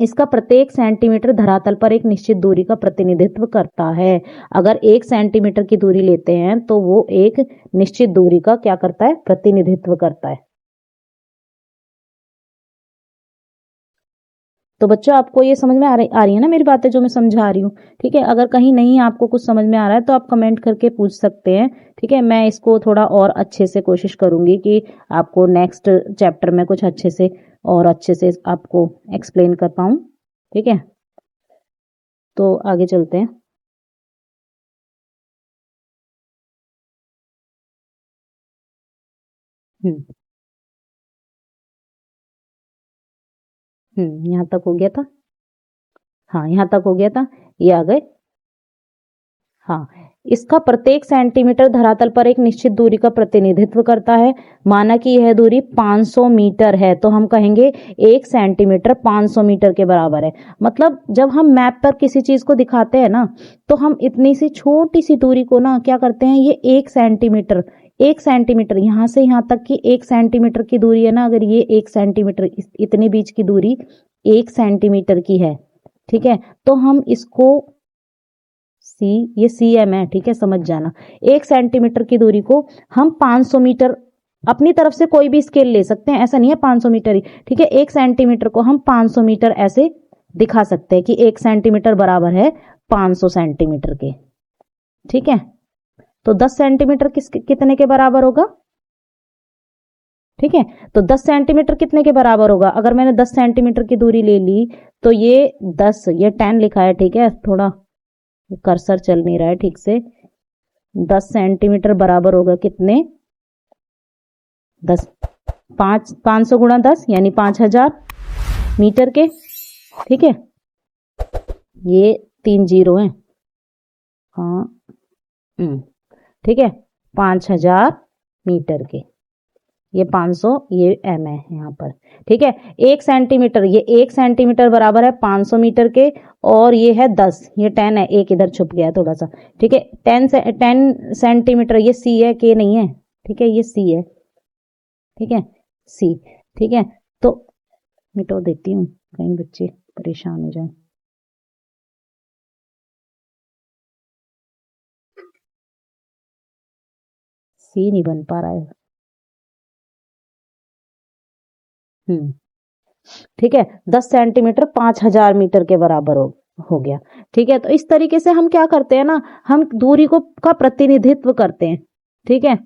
इसका प्रत्येक सेंटीमीटर धरातल पर एक निश्चित दूरी का प्रतिनिधित्व करता है। अगर 1 सेंटीमीटर की दूरी लेते हैं तो वो एक निश्चित दूरी का क्या करता है, प्रतिनिधित्व करता है। तो बच्चों, आपको ये समझ में आ रही है ना मेरी बातें जो मैं समझा रही हूँ, ठीक है। अगर कहीं नहीं आपको कुछ समझ में आ रहा है तो आप कमेंट करके पूछ सकते हैं, ठीक है। मैं इसको थोड़ा और अच्छे से कोशिश करूंगी कि आपको नेक्स्ट चैप्टर में कुछ अच्छे से और अच्छे से आपको एक्सप्लेन कर पाऊं, ठीक है। तो आगे चलते हैं। हम्म यहाँ तक हो गया था। हाँ, यहाँ तक हो गया था, ये आ गए। हाँ, इसका प्रत्येक सेंटीमीटर धरातल पर एक निश्चित दूरी का प्रतिनिधित्व करता है। माना कि यह दूरी 500 मीटर है तो हम कहेंगे 1 सेंटीमीटर 500 मीटर के बराबर है। मतलब जब हम मैप पर किसी चीज को दिखाते हैं ना, तो हम इतनी सी छोटी सी दूरी को ना क्या करते हैं, ये 1 सेंटीमीटर यहां से यहां तक की 1 सेंटीमीटर की दूरी है ना, अगर ये 1 सेंटीमीटर इतने बीच की दूरी 1 सेंटीमीटर की है, ठीक है, तो हम इसको ये cm है, ठीक है, समझ जाना। 1 सेंटीमीटर की दूरी को हम 500 मीटर, अपनी तरफ से कोई भी स्केल ले सकते हैं, ऐसा नहीं है 500 मीटर ही, ठीक है। 1 सेंटीमीटर को हम 500 मीटर ऐसे दिखा सकते हैं कि 1 सेंटीमीटर बराबर है 500 सेंटीमीटर के, ठीक है। तो 10 सेंटीमीटर कितने के बराबर होगा, ठीक है। तो 10 सेंटीमीटर कितने के बराबर होगा, अगर मैंने 10 सेंटीमीटर की दूरी ले ली तो ये 10, ये 10 लिखा है, ठीक है, थोड़ा कर्सर चल नहीं रहा है ठीक से। 10 सेंटीमीटर बराबर होगा कितने, 10, 500 गुणा 10 यानी 5000 मीटर के, ठीक है। ये 3 जीरो है, हाँ, ठीक है, 5000 मीटर के, ये 500, ये m है यहाँ पर, ठीक है। 1 सेंटीमीटर, ये 1 सेंटीमीटर बराबर है 500 मीटर के, और ये है 10, ये 10 है, एक इधर छुप गया थोड़ा सा, ठीक है। 10 सेंटीमीटर, ये c है, k नहीं है, ठीक है, ये c है, ठीक है, c, ठीक है। तो मिटो देती हूँ कहीं बच्चे परेशान हो जाए। c नहीं बन पा रहा है, ठीक है। 10 सेंटीमीटर 5000 मीटर के बराबर हो गया, ठीक है। तो इस तरीके से हम क्या करते हैं ना, हम दूरी को का प्रतिनिधित्व करते हैं, ठीक है।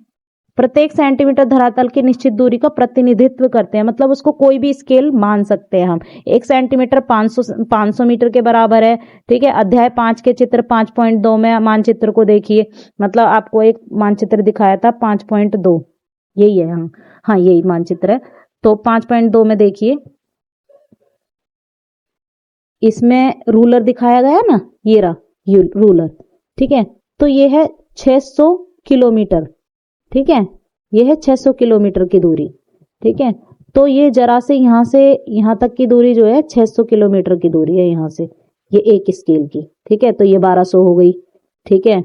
प्रत्येक सेंटीमीटर धरातल की निश्चित दूरी का प्रतिनिधित्व करते हैं, मतलब उसको कोई भी स्केल मान सकते हैं हम। 1 सेंटीमीटर 500 मीटर के बराबर है, ठीक है। अध्याय 5 के चित्र 5.2 में मानचित्र को देखिए, मतलब आपको एक मानचित्र दिखाया था 5.2, यही है, हाँ यही मानचित्र है। तो 5.2 में देखिए, इसमें रूलर दिखाया गया ना, ये रहा रूलर, ठीक है। तो ये है 600 किलोमीटर, ठीक है, ये है 600 किलोमीटर की दूरी, ठीक है। तो ये जरा से यहां तक की दूरी जो है 600 किलोमीटर की दूरी है यहां से, ये एक स्केल की, ठीक है। तो ये 1200 हो गई, ठीक है,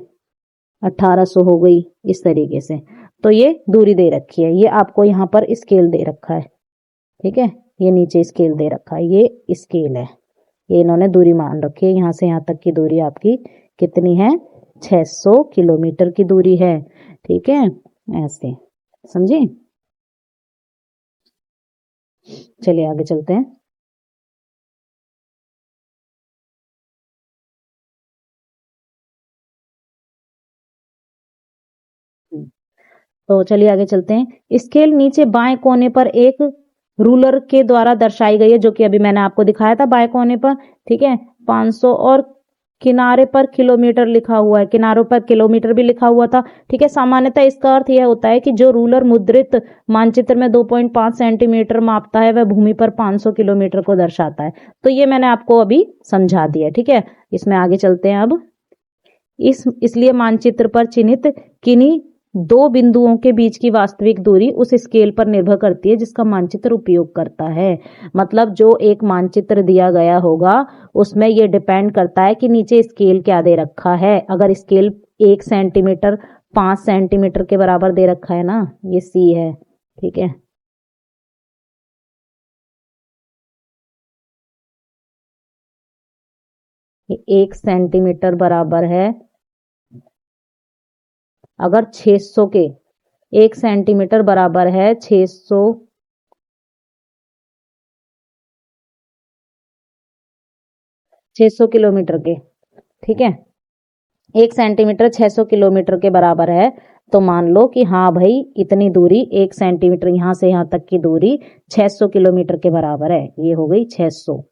1800 हो गई, इस तरीके से। तो ये दूरी दे रखी है, ये आपको यहाँ पर स्केल दे रखा है, ठीक है, ये नीचे स्केल दे रखा है, ये स्केल है, ये इन्होंने दूरी मान रखी है, यहां से यहां तक की दूरी आपकी कितनी है, 600 किलोमीटर की दूरी है, ठीक है, ऐसे समझे। चलिए आगे चलते हैं। तो चलिए आगे चलते हैं। स्केल नीचे बाएं कोने पर एक रूलर के द्वारा दर्शाई गई है, जो कि अभी मैंने आपको दिखाया था बाएं कोने पर, ठीक है, 500, और किनारे पर किलोमीटर लिखा हुआ है, किनारों पर किलोमीटर भी लिखा हुआ था, ठीक है। सामान्यतः इसका अर्थ यह होता है कि जो रूलर मुद्रित मानचित्र में 2.5 सेंटीमीटर मापता है वह भूमि पर 500 किलोमीटर को दर्शाता है। तो ये मैंने आपको अभी समझा दिया, ठीक है। इसमें आगे चलते हैं अब। इसलिए मानचित्र पर चिन्हित किन्हीं 2 बिंदुओं के बीच की वास्तविक दूरी उस स्केल पर निर्भर करती है जिसका मानचित्र उपयोग करता है। मतलब जो एक मानचित्र दिया गया होगा उसमें यह डिपेंड करता है कि नीचे स्केल क्या दे रखा है। अगर स्केल 1 सेंटीमीटर 5 सेंटीमीटर के बराबर दे रखा है ना, ये सी है, ठीक है। ये 1 सेंटीमीटर बराबर है, अगर 600 के 1 सेंटीमीटर बराबर है 600 किलोमीटर के, ठीक है। 1 सेंटीमीटर 600 किलोमीटर के बराबर है, तो मान लो कि हाँ भाई इतनी दूरी 1 सेंटीमीटर यहां से यहां तक की दूरी 600 किलोमीटर के बराबर है, ये हो गई 600,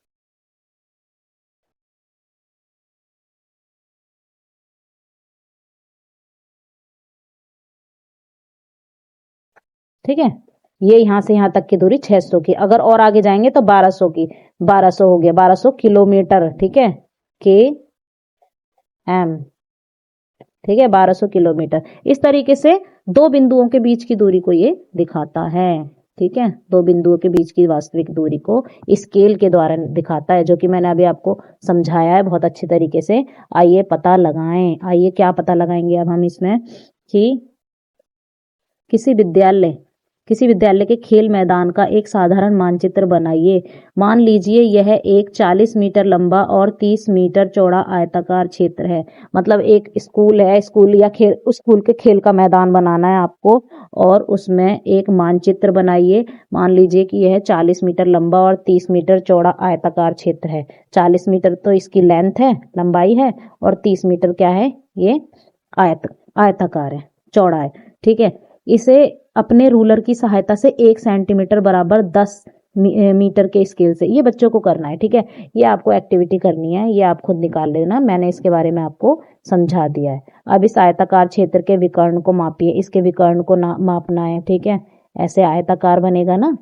ठीक है। ये यहां से यहां तक की दूरी 600 की, अगर और आगे जाएंगे तो 1200 की, 1200 हो गया, 1200 किलोमीटर, ठीक है, के एम, ठीक है, 1200 किलोमीटर। इस तरीके से दो बिंदुओं के बीच की दूरी को ये दिखाता है। ठीक है, दो बिंदुओं के बीच की वास्तविक दूरी को स्केल के द्वारा दिखाता है, जो कि मैंने अभी आपको समझाया है बहुत अच्छे तरीके से। आइए पता लगाएं। आइए क्या पता लगाएंगे अब हम इसमें कि किसी विद्यालय के खेल मैदान का एक साधारण मानचित्र बनाइए। मान लीजिए यह एक 40 मीटर लंबा और 30 मीटर चौड़ा आयताकार क्षेत्र है। मतलब एक स्कूल है, स्कूल या खेल, उस स्कूल के खेल का मैदान बनाना है आपको और उसमें एक मानचित्र बनाइए। मान लीजिए कि यह 40 मीटर लंबा और 30 मीटर चौड़ा आयताकार क्षेत्र है। 40 मीटर तो इसकी लेंथ है, लंबाई है, और 30 मीटर क्या है, ये आयताकार है, चौड़ा है। ठीक है, इसे अपने रूलर की सहायता से 1 सेंटीमीटर बराबर 10 मीटर के स्केल से, ये बच्चों को करना है। ठीक है, ये आपको एक्टिविटी करनी है, ये आप खुद निकाल लेना, मैंने इसके बारे में आपको समझा दिया है। अब इस आयताकार क्षेत्र के विकर्ण को मापिए, इसके विकर्ण को मापना है। ठीक है, ऐसे आयताकार बनेगा ना।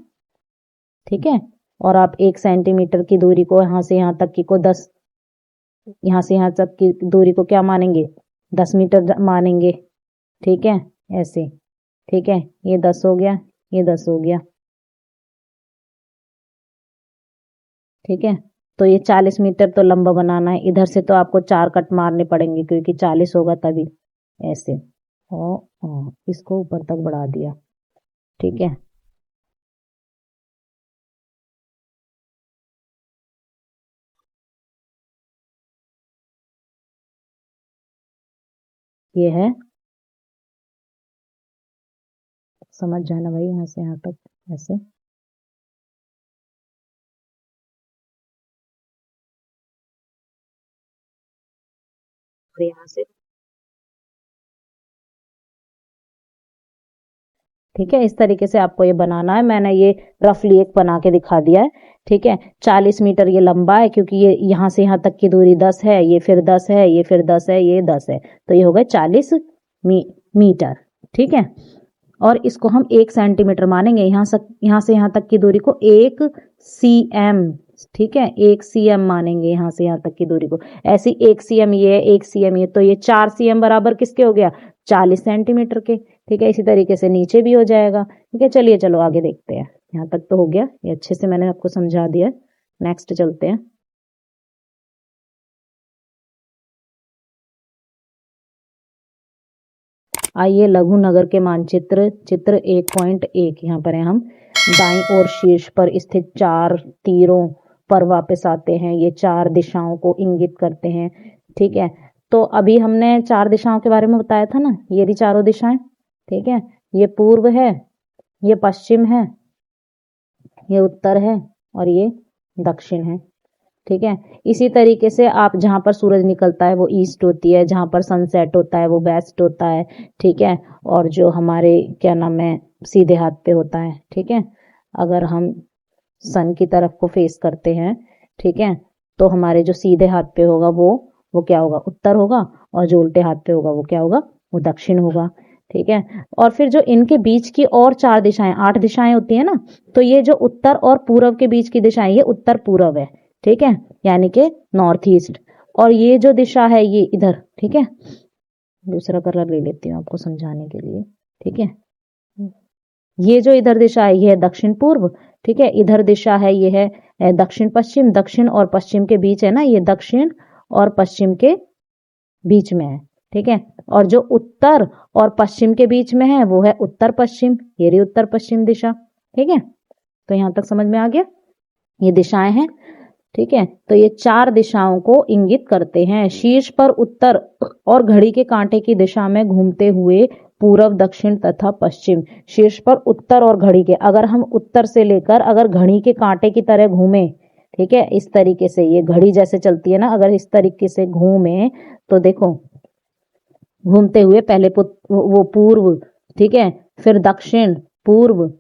ठीक है, और आप 1 सेंटीमीटर की दूरी को यहाँ से यहाँ तक की को 10, यहाँ से यहाँ तक की दूरी को क्या मानेंगे, 10 मीटर मानेंगे। ठीक है, ऐसे। ठीक है, ये 10 हो गया, ये 10 हो गया। ठीक है, तो ये 40 मीटर तो लंबा बनाना है। इधर से तो आपको 4 कट मारने पड़ेंगे क्योंकि 40 होगा तभी। ऐसे और इसको ऊपर तक बढ़ा दिया। ठीक है, ये है, समझ जाना भाई, यहाँ से यहाँ तक ऐसे। और यहाँ से, ठीक है, इस तरीके से आपको ये बनाना है। मैंने ये रफली एक बना के दिखा दिया है। ठीक है, 40 मीटर ये लंबा है क्योंकि ये यहाँ से यहाँ तक की दूरी 10 है, ये फिर 10 है, ये फिर 10 है, ये 10 है, तो ये हो गए 40 मीटर। ठीक है, और इसको हम 1 सेंटीमीटर मानेंगे। यहाँ से यहाँ तक की दूरी को 1 cm, ठीक है, 1 cm मानेंगे यहाँ से यहाँ तक की दूरी को। ऐसी 1 cm ये है, 1 cm ये, तो ये 4 cm बराबर किसके हो गया, 40 सेंटीमीटर के। ठीक है, इसी तरीके से नीचे भी हो जाएगा। ठीक है, चलिए चलो आगे देखते हैं। यहाँ तक तो हो गया, ये अच्छे से मैंने आपको समझा दिया। नेक्स्ट चलते हैं। आइए लघु नगर के मानचित्र चित्र 1.1 यहाँ पर है। हम दाईं ओर शीर्ष पर स्थित 4 तीरों पर वापस आते हैं। ये 4 दिशाओं को इंगित करते हैं। ठीक है, तो अभी हमने 4 दिशाओं के बारे में बताया था ना, ये रही चारों दिशाएं। ठीक है, ये पूर्व है, ये पश्चिम है, ये उत्तर है और ये दक्षिण है। ठीक है, इसी तरीके से आप जहां पर सूरज निकलता है वो ईस्ट होती है, जहां पर सनसेट होता है वो वेस्ट होता है। ठीक है, और जो हमारे क्या नाम है सीधे हाथ पे होता है। ठीक है, अगर हम सन की तरफ को फेस करते हैं, ठीक है, तो हमारे जो सीधे हाथ पे होगा वो क्या होगा, उत्तर होगा, और जो उल्टे हाथ पे होगा वो क्या होगा, वो दक्षिण होगा। ठीक है, और फिर जो इनके बीच की और 4 दिशाएं, 8 दिशाएं होती है ना, तो ये जो उत्तर और पूर्व के बीच की दिशाएं, ये उत्तर पूर्व है। ठीक है, यानी कि नॉर्थ ईस्ट। और ये जो दिशा है ये इधर, ठीक है, दूसरा कलर ले लेती हूँ आपको समझाने के लिए। ठीक है, ये जो इधर दिशा है ये है दक्षिण पूर्व। ठीक है, इधर दिशा है ये है दक्षिण पश्चिम। दक्षिण और पश्चिम के बीच है ना, ये दक्षिण और पश्चिम के बीच में है। ठीक है, और जो उत्तर और पश्चिम के बीच में है वो है उत्तर पश्चिम, ये रही उत्तर पश्चिम दिशा। ठीक है, तो यहां तक समझ में आ गया, ये दिशाएं हैं। ठीक है, तो ये 4 दिशाओं को इंगित करते हैं। शीर्ष पर उत्तर और घड़ी के कांटे की दिशा में घूमते हुए पूर्व, दक्षिण तथा पश्चिम। शीर्ष पर उत्तर और घड़ी के, अगर हम उत्तर से लेकर अगर घड़ी के कांटे की तरह घूमे, ठीक है, इस तरीके से, ये घड़ी जैसे चलती है ना, अगर इस तरीके से घूमे तो देखो, घूमते हुए पहले वो पूर्व, ठीक है, फिर दक्षिण, पूर्व,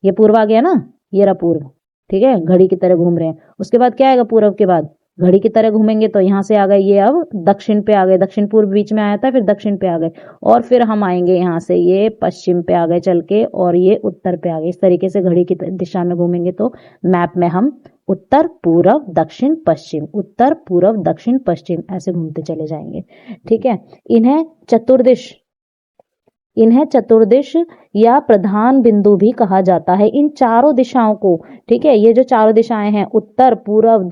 ये पूर्व आ गया ना, ये रहा पूर्व। ठीक है, घड़ी की तरह घूम रहे हैं। उसके बाद क्या आएगा पूर्व के बाद, घड़ी की तरह घूमेंगे तो यहाँ से आ गए ये, अब दक्षिण पे आ गए, दक्षिण पूर्व बीच में आया था, फिर दक्षिण पे आ गए, और फिर हम आएंगे यहाँ से ये पश्चिम पे आ गए चल के, और ये उत्तर पे आ गए। इस तरीके से घड़ी की दिशा में घूमेंगे तो मैप में हम उत्तर पूर्व दक्षिण पश्चिम, उत्तर पूर्व दक्षिण पश्चिम ऐसे घूमते चले जाएंगे। ठीक है, इन्हें चतुर्दिश या प्रधान बिंदु भी कहा जाता है। इन चारों दिशाओं को, ठीक है, ये जो चारों दिशाएं हैं उत्तर पूर्व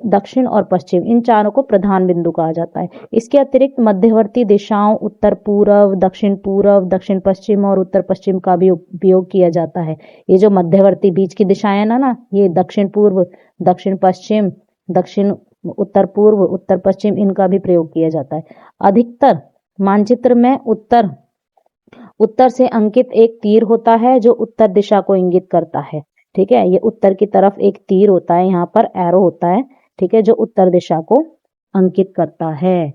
दक्षिण और पश्चिम, इन चारों को प्रधान बिंदु कहा जाता है। इसके अतिरिक्त मध्यवर्ती दिशाओं उत्तर पूर्व दक्षिण पश्चिम और उत्तर पश्चिम का भी उपयोग किया जाता है। ये जो मध्यवर्ती बीच की दिशाएं ना, ये दक्षिण पूर्व दक्षिण पश्चिम, दक्षिण उत्तर पूर्व उत्तर पश्चिम, इनका भी प्रयोग किया जाता है। अधिकतर मानचित्र में उत्तर से अंकित एक तीर होता है जो उत्तर दिशा को इंगित करता है। ठीक है, ये उत्तर की तरफ एक तीर होता है, यहाँ पर एरो होता है, ठीक है, जो उत्तर दिशा को अंकित करता है।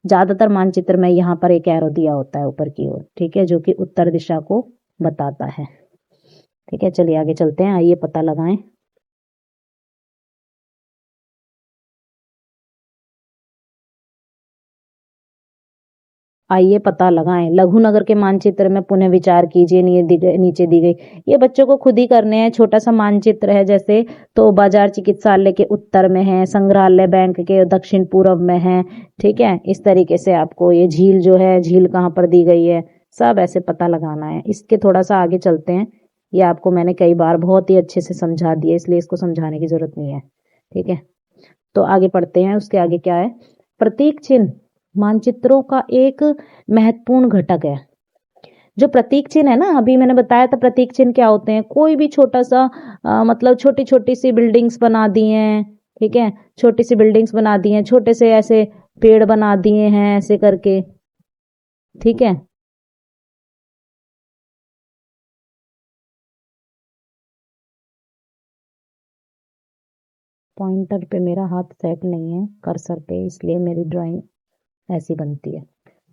ज्यादातर मानचित्र में यहाँ पर एक एरो दिया होता है ऊपर की ओर, ठीक है, जो कि उत्तर दिशा को बताता है। ठीक है, चलिए आगे चलते हैं, आइए पता लगाएं। आइए पता लगाएं। लघुनगर के मानचित्र में पुनः विचार कीजिए, नीचे दी गई, ये बच्चों को खुद ही करने हैं। छोटा सा मानचित्र है जैसे, तो बाजार चिकित्सालय के उत्तर में है, संग्रहालय बैंक के दक्षिण पूर्व में है। ठीक है, इस तरीके से आपको ये झील जो है, झील कहाँ पर दी गई है, सब ऐसे पता लगाना है। इसके थोड़ा सा आगे चलते हैं, ये आपको मैंने कई बार बहुत ही अच्छे से समझा दिया, इसलिए इसको समझाने की जरूरत नहीं है। ठीक है, तो आगे पढ़ते हैं। उसके आगे क्या है, प्रतीक चिन्ह मानचित्रों का एक महत्वपूर्ण घटक है। जो प्रतीक चिन्ह है ना, अभी मैंने बताया था प्रतीक चिन्ह क्या होते हैं। कोई भी छोटा सा मतलब छोटी छोटी सी बिल्डिंग्स बना दी हैं, ठीक है, छोटी सी बिल्डिंग्स बना दी हैं, छोटे से ऐसे पेड़ बना दिए हैं ऐसे करके, ठीक है, पॉइंटर पे मेरा हाथ सेट नहीं है कर्सर पे, इसलिए मेरी ड्राइंग ऐसी बनती है।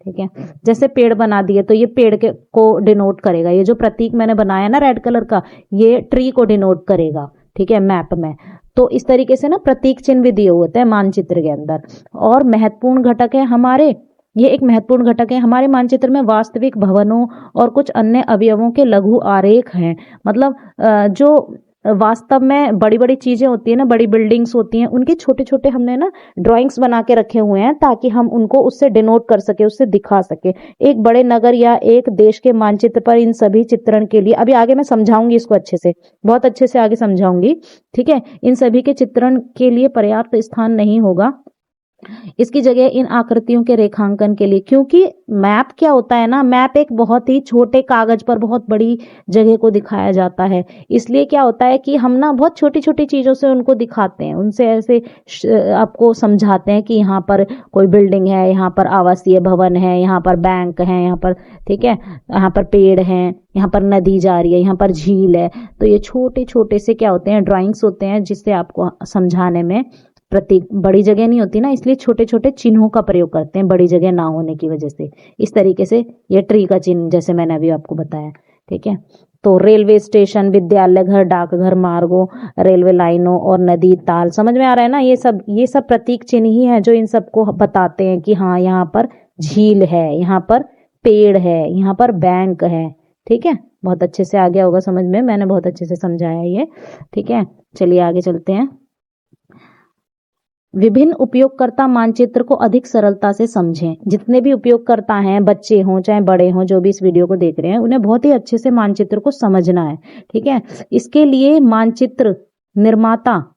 ठीक है, जैसे पेड़ बना दिए तो ये पेड़ के को डिनोट करेगा। ये जो प्रतीक मैंने बनाया ना रेड कलर का, ये ट्री को डिनोट करेगा। ठीक है, मैप में तो इस तरीके से ना प्रतीक चिन्ह भी दिए होते हैं मानचित्र के अंदर। और महत्वपूर्ण घटक है हमारे, ये एक महत्वपूर्ण घटक है हमारे मानचित्र में वास्तविक भवनों और कुछ अन्य अवयवों के लघु आरेख हैं। मतलब जो वास्तव में बड़ी बड़ी चीजें होती है ना, बड़ी बिल्डिंग्स होती हैं, उनके छोटे छोटे हमने ना ड्राइंग्स बना के रखे हुए हैं ताकि हम उनको उससे डिनोट कर सके, उससे दिखा सके। एक बड़े नगर या एक देश के मानचित्र पर इन सभी चित्रण के लिए, अभी आगे मैं समझाऊंगी इसको अच्छे से, बहुत अच्छे से आगे समझाऊंगी। ठीक है, इन सभी के चित्रण के लिए पर्याप्त स्थान नहीं होगा, इसकी जगह इन आकृतियों के रेखांकन के लिए, क्योंकि मैप क्या होता है ना, मैप एक बहुत ही छोटे कागज पर बहुत बड़ी जगह को दिखाया जाता है। इसलिए क्या होता है कि हम ना बहुत छोटी छोटी चीजों से उनको दिखाते हैं, उनसे ऐसे आपको समझाते हैं कि यहाँ पर कोई बिल्डिंग है, यहाँ पर आवासीय भवन है, यहाँ पर बैंक है, यहाँ पर, ठीक है, यहाँ पर पेड़ हैं, यहाँ पर नदी जा रही है, यहाँ पर झील है। तो ये छोटे छोटे से क्या होते हैं, ड्राइंग्स होते हैं, जिससे आपको समझाने में, प्रतीक बड़ी जगह नहीं होती ना, इसलिए छोटे छोटे चिन्हों का प्रयोग करते हैं, बड़ी जगह ना होने की वजह से। इस तरीके से ये ट्री का चिन्ह जैसे मैंने अभी आपको बताया। ठीक है, तो रेलवे स्टेशन, विद्यालय घर, डाकघर, मार्गों, रेलवे लाइनों और नदी, ताल, समझ में आ रहा है ना, ये सब प्रतीक चिन्ह ही है जो इन सबको बताते हैं कि हाँ यहाँ पर झील है, यहाँ पर पेड़ है, यहाँ पर बैंक है। ठीक है, बहुत अच्छे से आ गया होगा समझ में, मैंने बहुत अच्छे से समझाया ये। ठीक है, चलिए आगे चलते हैं। विभिन्न उपयोगकर्ता मानचित्र को अधिक सरलता से समझें। जितने भी उपयोगकर्ता हैं, बच्चे हों चाहे बड़े हों, जो भी इस वीडियो को देख रहे हैं, उन्हें बहुत ही अच्छे से मानचित्र को समझना है। ठीक है, इसके लिए मानचित्र निर्माता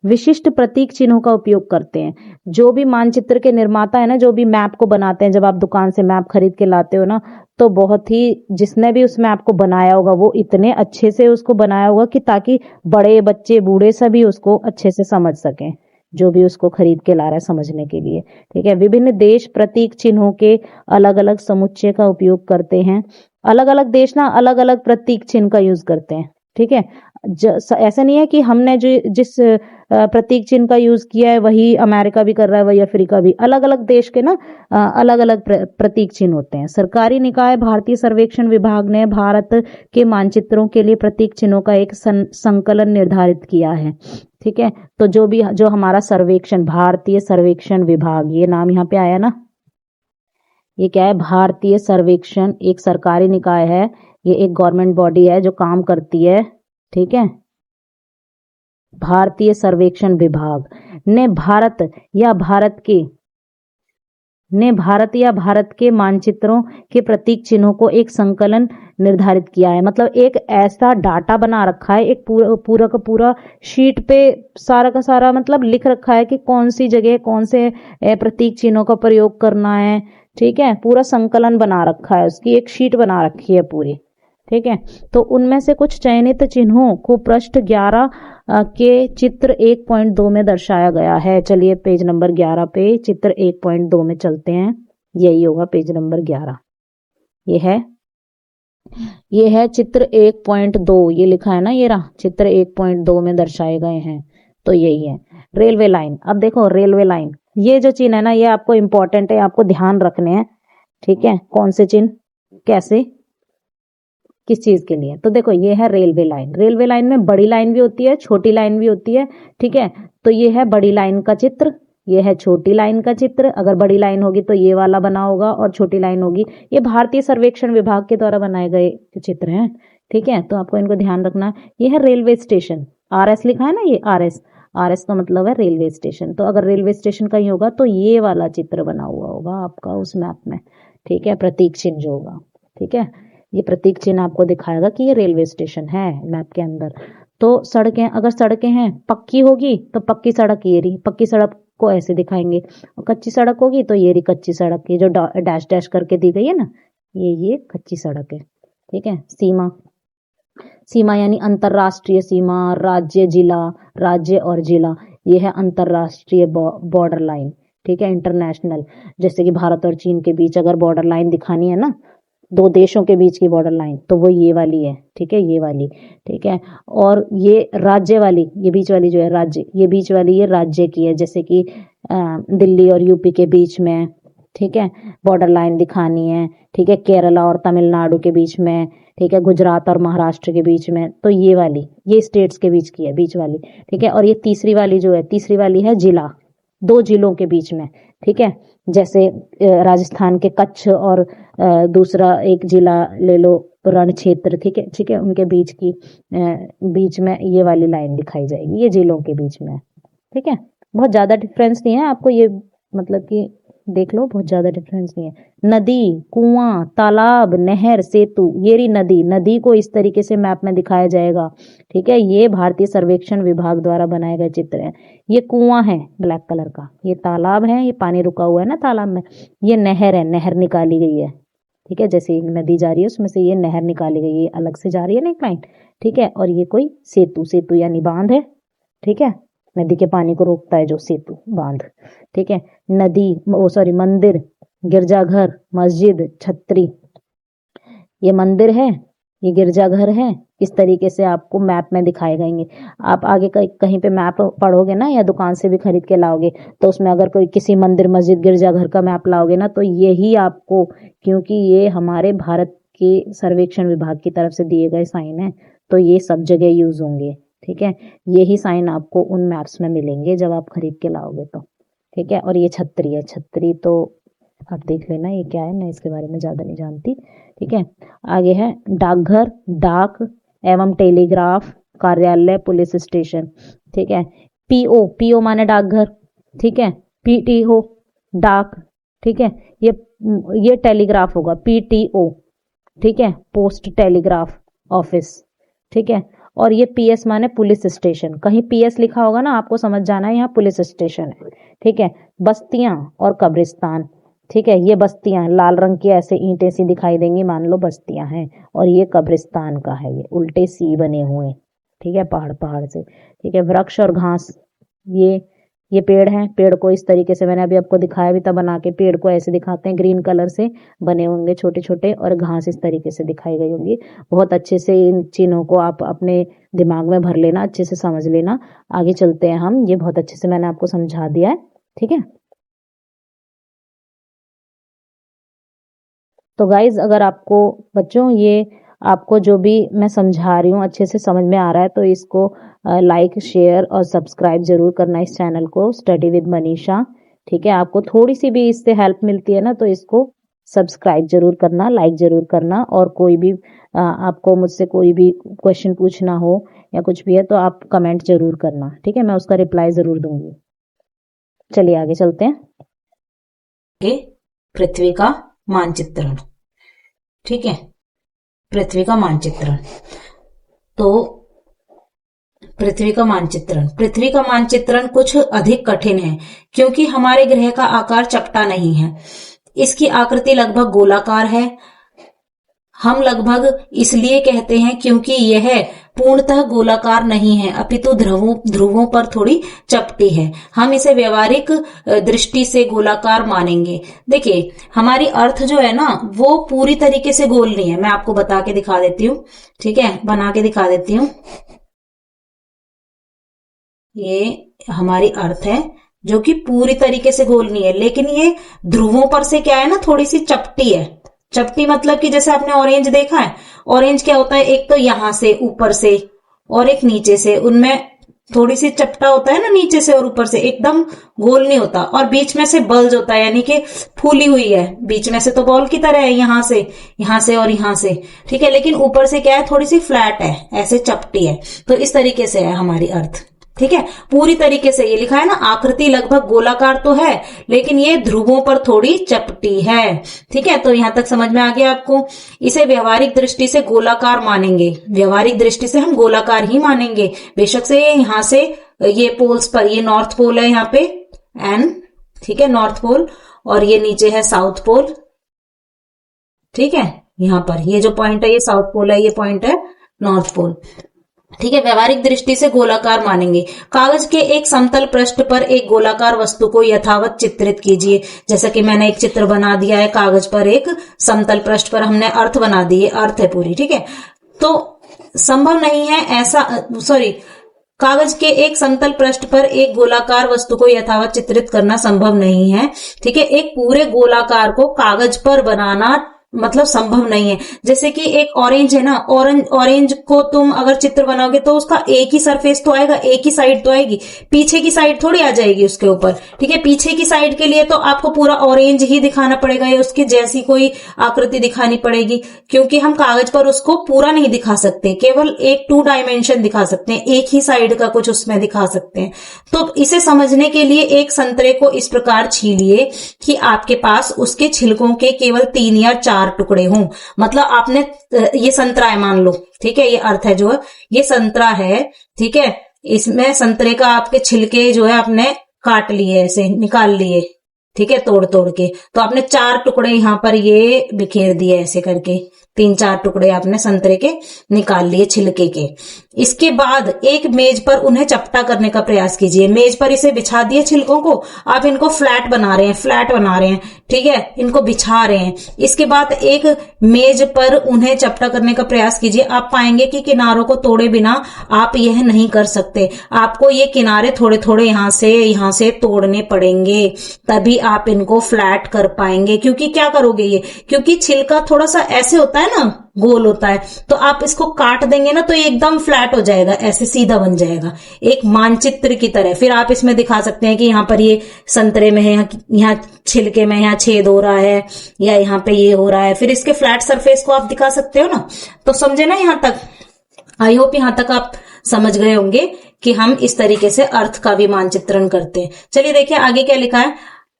विशिष्ट प्रतीक चिन्हों का उपयोग करते हैं। जो भी मानचित्र के निर्माता है ना, जो भी मैप को बनाते हैं, जब आप दुकान से मैप खरीद के लाते हो ना, तो बहुत ही, जिसने भी उस मैप को बनाया होगा वो इतने अच्छे से उसको बनाया होगा कि ताकि बड़े बच्चे बूढ़े सभी उसको अच्छे से समझ सकें, जो भी उसको खरीद के ला रहा है समझने के लिए। ठीक है, विभिन्न देश प्रतीक चिन्हों के अलग अलग समुच्चय का उपयोग करते हैं। अलग अलग देश ना अलग अलग प्रतीक चिन्ह का यूज करते हैं। ठीक है, ऐसा नहीं है कि हमने जिस प्रतीक चिन्ह का यूज किया है वही अमेरिका भी कर रहा है, वही अफ्रीका भी। अलग अलग देश के ना अलग अलग प्रतीक चिन्ह होते हैं। सरकारी निकाय भारतीय सर्वेक्षण विभाग ने भारत के मानचित्रों के लिए प्रतीक चिन्हों का एक संकलन निर्धारित किया है। ठीक है। तो जो हमारा सर्वेक्षण, भारतीय सर्वेक्षण विभाग, ये नाम यहाँ पे आया ना, ये क्या है, भारतीय सर्वेक्षण, एक सरकारी निकाय है, ये एक गवर्नमेंट बॉडी है जो काम करती है, ठीक है। भारतीय सर्वेक्षण विभाग ने भारत या भारत के मानचित्रों के प्रतीक चिन्हों को एक संकलन निर्धारित किया है। मतलब एक ऐसा डाटा बना रखा है, एक पूरा का पूरा शीट पे सारा का सारा मतलब लिख रखा है कि कौन सी जगह कौन से प्रतीक चिन्हों का प्रयोग करना है, ठीक है। पूरा संकलन बना रखा है, उसकी एक शीट बना रखी है पूरी, ठीक है। तो उनमें से कुछ चयनित चिन्हों को पृष्ठ 11 के चित्र 1.2 में दर्शाया गया है। चलिए पेज नंबर 11 पे चित्र 1.2 में चलते हैं, यही होगा पेज नंबर 11। ये है चित्र 1.2, ये लिखा है ना, ये रहा चित्र 1.2 में दर्शाए गए हैं, तो यही है रेलवे लाइन। अब देखो रेलवे लाइन, ये जो चिन्ह है ना, ये आपको इंपॉर्टेंट है, आपको ध्यान रखने हैं, ठीक है। कौन से चिन्ह कैसे किस चीज के लिए, तो देखो ये है रेलवे लाइन। रेलवे लाइन में बड़ी लाइन भी होती है, छोटी लाइन भी होती है, ठीक है। तो ये है बड़ी लाइन का चित्र, ये है छोटी लाइन का चित्र। अगर बड़ी लाइन होगी तो ये वाला बना होगा, और छोटी लाइन होगी, ये भारतीय सर्वेक्षण विभाग के द्वारा बनाए गए चित्र हैं, ठीक है। तो आपको इनको ध्यान रखना है। ये है रेलवे स्टेशन, RS लिखा है ना, ये RS का मतलब है रेलवे स्टेशन। तो अगर रेलवे स्टेशन कहीं होगा तो ये वाला चित्र बना हुआ होगा आपका उस मैप में, ठीक है, प्रतीक चिन्ह जो होगा, ठीक है। ये प्रतीक चिन्ह आपको दिखाएगा कि ये रेलवे स्टेशन है मैप के अंदर। तो सड़कें, अगर सड़कें हैं पक्की होगी तो पक्की सड़क ये रही, पक्की सड़क को ऐसे दिखाएंगे, और कच्ची सड़क होगी तो ये रही कच्ची सड़क, ये जो डैश डैश करके दी गई है ना, ये कच्ची सड़क है, ठीक है। सीमा यानी अंतरराष्ट्रीय सीमा, राज्य और जिला, ये है अंतरराष्ट्रीय बॉर्डर लाइन, ठीक है, इंटरनेशनल। जैसे कि भारत और चीन के बीच अगर बॉर्डर लाइन दिखानी है ना, दो देशों के बीच की बॉर्डर लाइन, तो वो ये वाली है, ठीक है, ये वाली, ठीक है। और ये राज्य वाली, ये बीच वाली जो है राज्य, ये बीच वाली ये राज्य की है, जैसे कि दिल्ली और यूपी के बीच में, ठीक है, बॉर्डर लाइन दिखानी है, ठीक है। केरला और तमिलनाडु के बीच में, ठीक है, गुजरात और महाराष्ट्र के बीच में, तो ये वाली, ये स्टेट्स के बीच की है, बीच वाली, ठीक है। और ये तीसरी वाली जो है, तीसरी वाली है जिला, दो जिलों के बीच में, ठीक है। जैसे राजस्थान के कच्छ और दूसरा एक जिला ले लो रण क्षेत्र, ठीक है, ठीक है, उनके बीच में ये वाली लाइन दिखाई जाएगी, ये जिलों के बीच में, ठीक है। बहुत ज्यादा डिफरेंस नहीं है आपको, ये मतलब कि देख लो, बहुत ज्यादा डिफरेंस नहीं है। नदी, कुआं, तालाब, नहर, सेतु, ये रही नदी को इस तरीके से मैप में दिखाया जाएगा, ठीक है। ये भारतीय सर्वेक्षण विभाग द्वारा बनाए गए चित्र है। ये कुआं है ब्लैक कलर का, ये तालाब है, ये पानी रुका हुआ है ना तालाब में, ये नहर है, नहर निकाली गई है, ठीक है। जैसे एक नदी जा रही है उसमें से ये नहर निकाली गई है, अलग से जा रही है ना एक लाइन, ठीक है। और ये कोई सेतु यानी बांध है, ठीक है, नदी के पानी को रोकता है जो सेतु, बांध, ठीक है। मंदिर, गिरजाघर, मस्जिद, छतरी, ये मंदिर है, ये गिरजाघर है, इस तरीके से आपको मैप में दिखाए गएंगे। आप आगे कहीं पे मैप पढ़ोगे ना, या दुकान से भी खरीद के लाओगे, तो उसमें अगर कोई किसी मंदिर, मस्जिद, गिरजाघर का मैप लाओगे ना, तो यही आपको, क्योंकि ये हमारे भारत के सर्वेक्षण विभाग की तरफ से दिए गए साइन है, तो ये सब जगह यूज होंगे, ठीक है। यही साइन आपको उन मैप्स में मिलेंगे जब आप खरीद के लाओगे तो, ठीक है। और ये छतरी है, छतरी तो आप देख लेना ये क्या है, मैं इसके बारे में ज्यादा नहीं जानती, ठीक है। आगे है डाकघर, डाक एवं टेलीग्राफ कार्यालय, पुलिस स्टेशन, ठीक है। पीओ माने डाकघर, ठीक है। पीटीओ डाक, ठीक है। ये टेलीग्राफ होगा, पीटीओ, ठीक है, पोस्ट टेलीग्राफ ऑफिस, ठीक है। और ये पीएस माने पुलिस स्टेशन, कहीं पीएस लिखा होगा ना, आपको समझ जाना है यहाँ पुलिस स्टेशन है, ठीक है। बस्तियां और कब्रिस्तान, ठीक है, ये बस्तियां लाल रंग की ऐसे ईंटें सी दिखाई देंगी, मान लो बस्तियां हैं, और ये कब्रिस्तान का है, ये उल्टे सी बने हुए, ठीक है, पहाड़ से, ठीक है। वृक्ष और घास, ये पेड़ हैं, पेड़ को इस तरीके से मैंने अभी आपको दिखाया भी था बना के, पेड़ को ऐसे दिखाते हैं, ग्रीन कलर से बने होंगे छोटे छोटे, और घास इस तरीके से दिखाई गई होंगी। बहुत अच्छे से इन चिन्हों को आप अपने दिमाग में भर लेना, अच्छे से समझ लेना। आगे चलते हैं हम, ये बहुत अच्छे से मैंने आपको समझा दिया है, ठीक है। तो गाइज, अगर आपको बच्चों ये आपको जो भी मैं समझा रही हूँ अच्छे से समझ में आ रहा है तो इसको लाइक, शेयर और सब्सक्राइब जरूर करना इस चैनल को, स्टडी विद मनीषा। ठीक है, आपको थोड़ी सी भी इससे हेल्प मिलती है ना तो इसको सब्सक्राइब जरूर करना, लाइक जरूर करना। और कोई भी आपको मुझसे कोई भी क्वेश्चन पूछना हो या कुछ भी है तो आप कमेंट जरूर करना। ठीक है, मैं उसका रिप्लाई जरूर दूंगी। चलिए आगे चलते हैं।
पृथ्वी का मानचित्रण। ठीक है, पृथ्वी का मानचित्रण। तो पृथ्वी का मानचित्रण कुछ अधिक कठिन है क्योंकि हमारे ग्रह का आकार चपटा नहीं है। इसकी आकृति लगभग गोलाकार है। हम लगभग इसलिए कहते हैं क्योंकि यह पूर्णतः गोलाकार नहीं है अपितु ध्रुवों पर थोड़ी चपटी है। हम इसे व्यवहारिक दृष्टि से गोलाकार मानेंगे। देखिए, हमारी अर्थ जो है ना वो पूरी तरीके से गोल नहीं है। मैं आपको बता के दिखा देती हूँ। ठीक है, बना के दिखा देती हूँ। ये हमारी अर्थ है जो कि पूरी तरीके से गोल नहीं है, लेकिन ये ध्रुवों पर से क्या है ना थोड़ी सी चपटी है। चपटी मतलब कि जैसे आपने ऑरेंज देखा है, ऑरेंज क्या होता है, एक तो यहां से ऊपर से और एक नीचे से, उनमें थोड़ी सी चपटा होता है ना नीचे से और ऊपर से, एकदम गोल नहीं होता। और बीच में से बल्ज होता है, यानी कि फूली हुई है। बीच में से तो बॉल की तरह है, यहां से और यहां से। ठीक है, लेकिन ऊपर से क्या है, थोड़ी सी फ्लैट है, ऐसे चपटी है। तो इस तरीके से है हमारी अर्थ। ठीक है, पूरी तरीके से ये लिखा है ना, आकृति लगभग गोलाकार तो है लेकिन ये ध्रुवों पर थोड़ी चपटी है। ठीक है, तो यहां तक समझ में आ गया आपको। इसे व्यवहारिक दृष्टि से गोलाकार मानेंगे। व्यवहारिक दृष्टि से हम गोलाकार ही मानेंगे। बेशक से यहां से ये पोल्स पर, ये नॉर्थ पोल है यहाँ पे एन, ठीक है, नॉर्थ पोल, और ये नीचे है साउथ पोल। ठीक है, यहां पर ये जो पॉइंट है ये साउथ पोल है, ये पॉइंट है नॉर्थ पोल। ठीक है, व्यवहारिक दृष्टि से गोलाकार मानेंगे। कागज के एक समतल पृष्ठ पर एक गोलाकार वस्तु को यथावत चित्रित कीजिए। जैसा कि मैंने एक चित्र बना दिया है कागज पर, एक समतल पृष्ठ पर हमने अर्थ बना दी है, अर्थ है पूरी। ठीक है, तो संभव नहीं है ऐसा, कागज के एक समतल पृष्ठ पर एक गोलाकार वस्तु को यथावत चित्रित करना संभव नहीं है। ठीक है, एक पूरे गोलाकार को कागज पर बनाना मतलब संभव नहीं है। जैसे कि एक ऑरेंज है ना, ऑरेंज को तुम अगर चित्र बनाओगे तो उसका एक ही सरफेस तो आएगा, एक ही साइड तो आएगी, पीछे की साइड थोड़ी आ जाएगी उसके ऊपर। ठीक है, पीछे की साइड के लिए तो आपको पूरा ऑरेंज ही दिखाना पड़ेगा या उसकी जैसी कोई आकृति दिखानी पड़ेगी, क्योंकि हम कागज पर उसको पूरा नहीं दिखा सकते, केवल एक 2 डायमेंशन दिखा सकते हैं, एक ही साइड का कुछ उसमें दिखा सकते हैं। तो इसे समझने के लिए एक संतरे को इस प्रकार छीलिए कि आपके पास उसके छिलकों के केवल 3 या 4 टुकड़े हों। मतलब आपने, ये संतरा है मान लो, ठीक है, ये अर्थ है जो है, ये संतरा है। ठीक है, इसमें संतरे का आपके छिलके जो है आपने काट लिए, ऐसे निकाल लिए। ठीक है, तोड़ तोड़ के, तो आपने 4 टुकड़े यहां पर ये बिखेर दिए, ऐसे करके 3-4 टुकड़े आपने संतरे के निकाल लिए छिलके के। इसके बाद एक मेज पर उन्हें चपटा करने का प्रयास कीजिए। मेज पर इसे बिछा दिए छिलकों को, आप इनको फ्लैट बना रहे हैं। ठीक है, इनको बिछा रहे हैं। इसके बाद एक मेज पर उन्हें चपटा करने का प्रयास कीजिए। आप पाएंगे कि किनारों को तोड़े बिना आप यह नहीं कर सकते। आपको ये किनारे थोड़े थोड़े यहां से तोड़ने पड़ेंगे, तभी आप इनको फ्लैट कर पाएंगे। क्योंकि क्या करोगे ये, क्योंकि छिलका थोड़ा सा ऐसे होता है ना, गोल होता है, तो आप इसको काट देंगे ना तो ये एकदम फ्लैट हो जाएगा, ऐसे सीधा बन जाएगा, एक मानचित्र की तरह। फिर आप इसमें दिखा सकते हैं कि यहाँ पर ये संतरे में है, यहाँ छिलके में यहाँ छेद हो रहा है, या यहाँ पे ये हो रहा है। फिर इसके फ्लैट सरफेस को आप दिखा सकते हो ना। तो समझे ना यहाँ तक? आई होप यहाँ तक आप समझ गए होंगे कि हम इस तरीके से अर्थ का भी मानचित्रण करते हैं। चलिए देखिए आगे क्या लिखा है।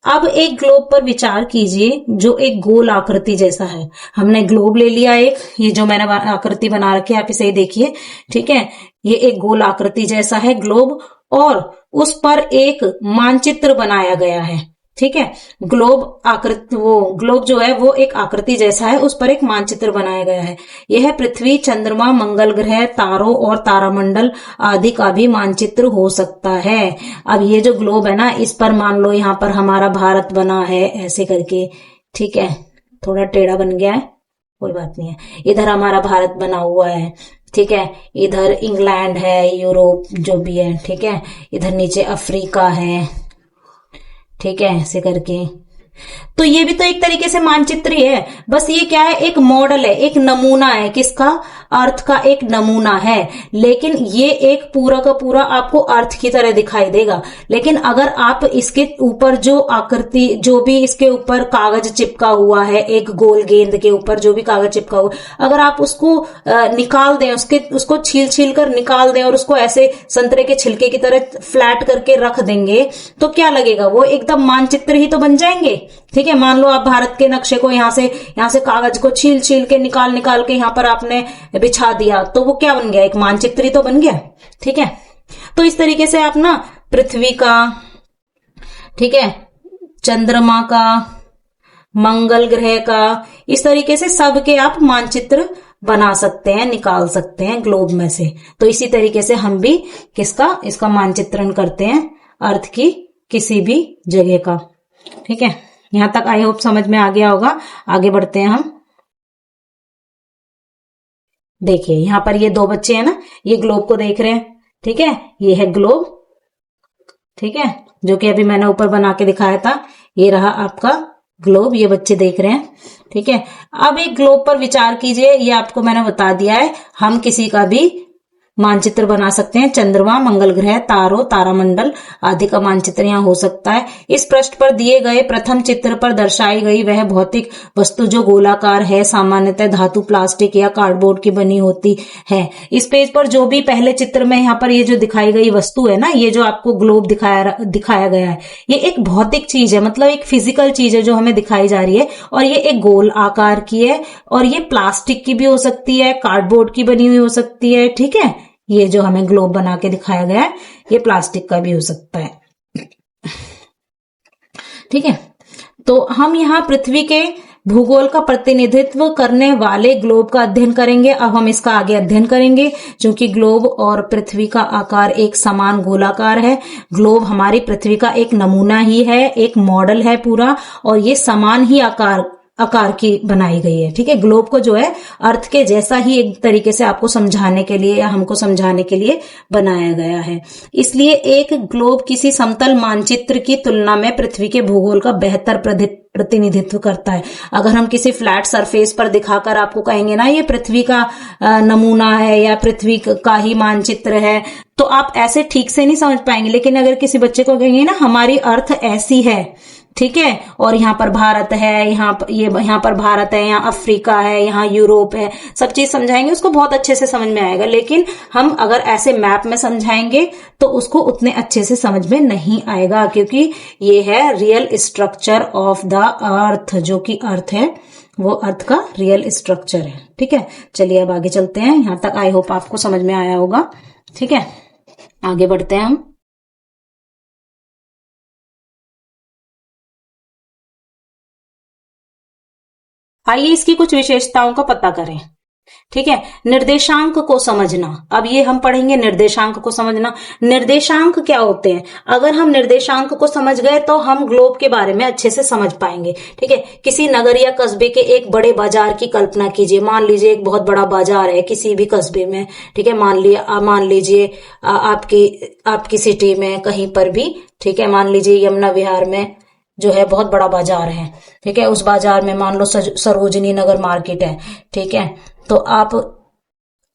अब एक ग्लोब पर विचार कीजिए जो एक गोल आकृति जैसा है। हमने ग्लोब ले लिया एक, ये जो मैंने आकृति बना रखी है आप इसे देखिए। ठीक है, ये एक गोल आकृति जैसा है ग्लोब, और उस पर एक मानचित्र बनाया गया है। ठीक है, ग्लोब जो है वो एक आकृति जैसा है, उस पर एक मानचित्र बनाया गया है। यह पृथ्वी, चंद्रमा, मंगल ग्रह, तारों और तारामंडल आदि का भी मानचित्र हो सकता है। अब ये जो ग्लोब है ना, इस पर मान लो यहाँ पर हमारा भारत बना है ऐसे करके। ठीक है, थोड़ा टेढ़ा बन गया है, कोई बात नहीं है। इधर हमारा भारत बना हुआ है। ठीक है, इधर इंग्लैंड है, यूरोप जो भी है। ठीक है, इधर नीचे अफ्रीका है। ठीक है, ऐसे करके तो ये भी तो एक तरीके से मानचित्र ही है, बस ये क्या है, एक मॉडल है, एक नमूना है, किसका, अर्थ का एक नमूना है, लेकिन ये एक पूरा का पूरा आपको अर्थ की तरह दिखाई देगा। लेकिन अगर आप इसके ऊपर जो आकृति, जो भी इसके ऊपर कागज चिपका हुआ है, एक गोल गेंद के ऊपर जो भी कागज चिपका हुआ, अगर आप उसको निकाल दें, उसको छील कर निकाल दें और उसको ऐसे संतरे के छिलके की तरह फ्लैट करके रख देंगे, तो क्या लगेगा, वो एकदम मानचित्र ही तो बन जाएंगे। ठीक है, मान लो आप भारत के नक्शे को यहां से कागज को छील के निकाल के यहां पर आपने बिछा दिया, तो वो क्या बन गया, एक मानचित्र ही तो बन गया। ठीक है, तो इस तरीके से आप ना पृथ्वी का, ठीक है, चंद्रमा का, मंगल ग्रह का, इस तरीके से सबके आप मानचित्र बना सकते हैं, निकाल सकते हैं ग्लोब में से। तो इसी तरीके से हम भी इसका मानचित्रण करते हैं, अर्थ की किसी भी जगह का। ठीक है, यहां तक आई होप समझ में आ गया होगा। आगे बढ़ते हैं हम। देखिए यहां पर ये दो बच्चे हैं ना, ये ग्लोब को देख रहे हैं। ठीक है, ये है ग्लोब, ठीक है, जो कि अभी मैंने ऊपर बना के दिखाया था। ये रहा आपका ग्लोब, ये बच्चे देख रहे हैं। ठीक है, अब एक ग्लोब पर विचार कीजिए, ये आपको मैंने बता दिया है, हम किसी का भी मानचित्र बना सकते हैं। चंद्रमा, मंगल ग्रह, तारों, तारामंडल आदि का मानचित्र यहाँ हो सकता है। इस पृष्ठ पर दिए गए प्रथम चित्र पर दर्शाई गई वह भौतिक वस्तु जो गोलाकार है, सामान्यतः धातु, प्लास्टिक या कार्डबोर्ड की बनी होती है। इस पेज पर जो भी पहले चित्र में यहाँ पर ये जो दिखाई गई वस्तु है ना, ये जो आपको ग्लोब दिखाया गया है, ये एक भौतिक चीज है, मतलब एक फिजिकल चीज है जो हमें दिखाई जा रही है, और ये एक गोल आकार की है, और ये प्लास्टिक की भी हो सकती है, कार्डबोर्ड की बनी हुई हो सकती है। ठीक है, ये जो हमें ग्लोब बना के दिखाया गया है, ये प्लास्टिक का भी हो सकता है। ठीक है, तो हम यहाँ पृथ्वी के भूगोल का प्रतिनिधित्व करने वाले ग्लोब का अध्ययन करेंगे। अब हम इसका आगे अध्ययन करेंगे, क्योंकि ग्लोब और पृथ्वी का आकार एक समान गोलाकार है। ग्लोब हमारी पृथ्वी का एक नमूना ही है, एक मॉडल है पूरा, और ये समान ही आकार की बनाई गई है। ठीक है, ग्लोब को जो है अर्थ के जैसा ही एक तरीके से आपको समझाने के लिए या हमको समझाने के लिए बनाया गया है। इसलिए एक ग्लोब किसी समतल मानचित्र की तुलना में पृथ्वी के भूगोल का बेहतर प्रतिनिधित्व करता है। अगर हम किसी फ्लैट सरफेस पर दिखाकर आपको कहेंगे ना ये पृथ्वी का नमूना है या पृथ्वी का ही मानचित्र है, तो आप ऐसे ठीक से नहीं समझ पाएंगे। लेकिन अगर किसी बच्चे को कहेंगे ना हमारी अर्थ ऐसी है, ठीक है, और यहाँ पर भारत है, यहाँ पर भारत है, यहाँ अफ्रीका है, यहाँ यूरोप है, सब चीज समझाएंगे, उसको बहुत अच्छे से समझ में आएगा। लेकिन हम अगर ऐसे मैप में समझाएंगे तो उसको उतने अच्छे से समझ में नहीं आएगा, क्योंकि ये है real structure of the earth, जो कि अर्थ है वो अर्थ का रियल स्ट्रक्चर है। ठीक है, चलिए अब आगे चलते हैं। यहां तक आई होप आपको समझ में आया होगा। ठीक है, आगे बढ़ते हैं हम। आइए इसकी कुछ विशेषताओं का पता करें। ठीक है, निर्देशांक को समझना। अब ये हम पढ़ेंगे निर्देशांक को समझना। निर्देशांक क्या होते हैं? अगर हम निर्देशांक को समझ गए तो हम ग्लोब के बारे में अच्छे से समझ पाएंगे। ठीक है, किसी नगर या कस्बे के एक बड़े बाजार की कल्पना कीजिए। मान लीजिए एक बहुत बड़ा बाजार है किसी भी कस्बे में। ठीक है, मान लीजिए आपकी सिटी में कहीं पर भी। ठीक है, मान लीजिए यमुना विहार में जो है बहुत बड़ा बाजार है। ठीक है, उस बाजार में मान लो सरोजनी नगर मार्केट है। ठीक है, तो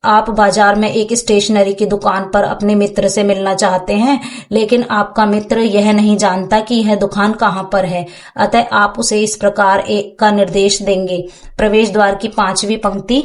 आप बाजार में एक स्टेशनरी की दुकान पर अपने मित्र से मिलना चाहते हैं, लेकिन आपका मित्र यह नहीं जानता कि यह दुकान कहां पर है। अतः आप उसे इस प्रकार एक का निर्देश देंगे। प्रवेश द्वार की 5वीं पंक्ति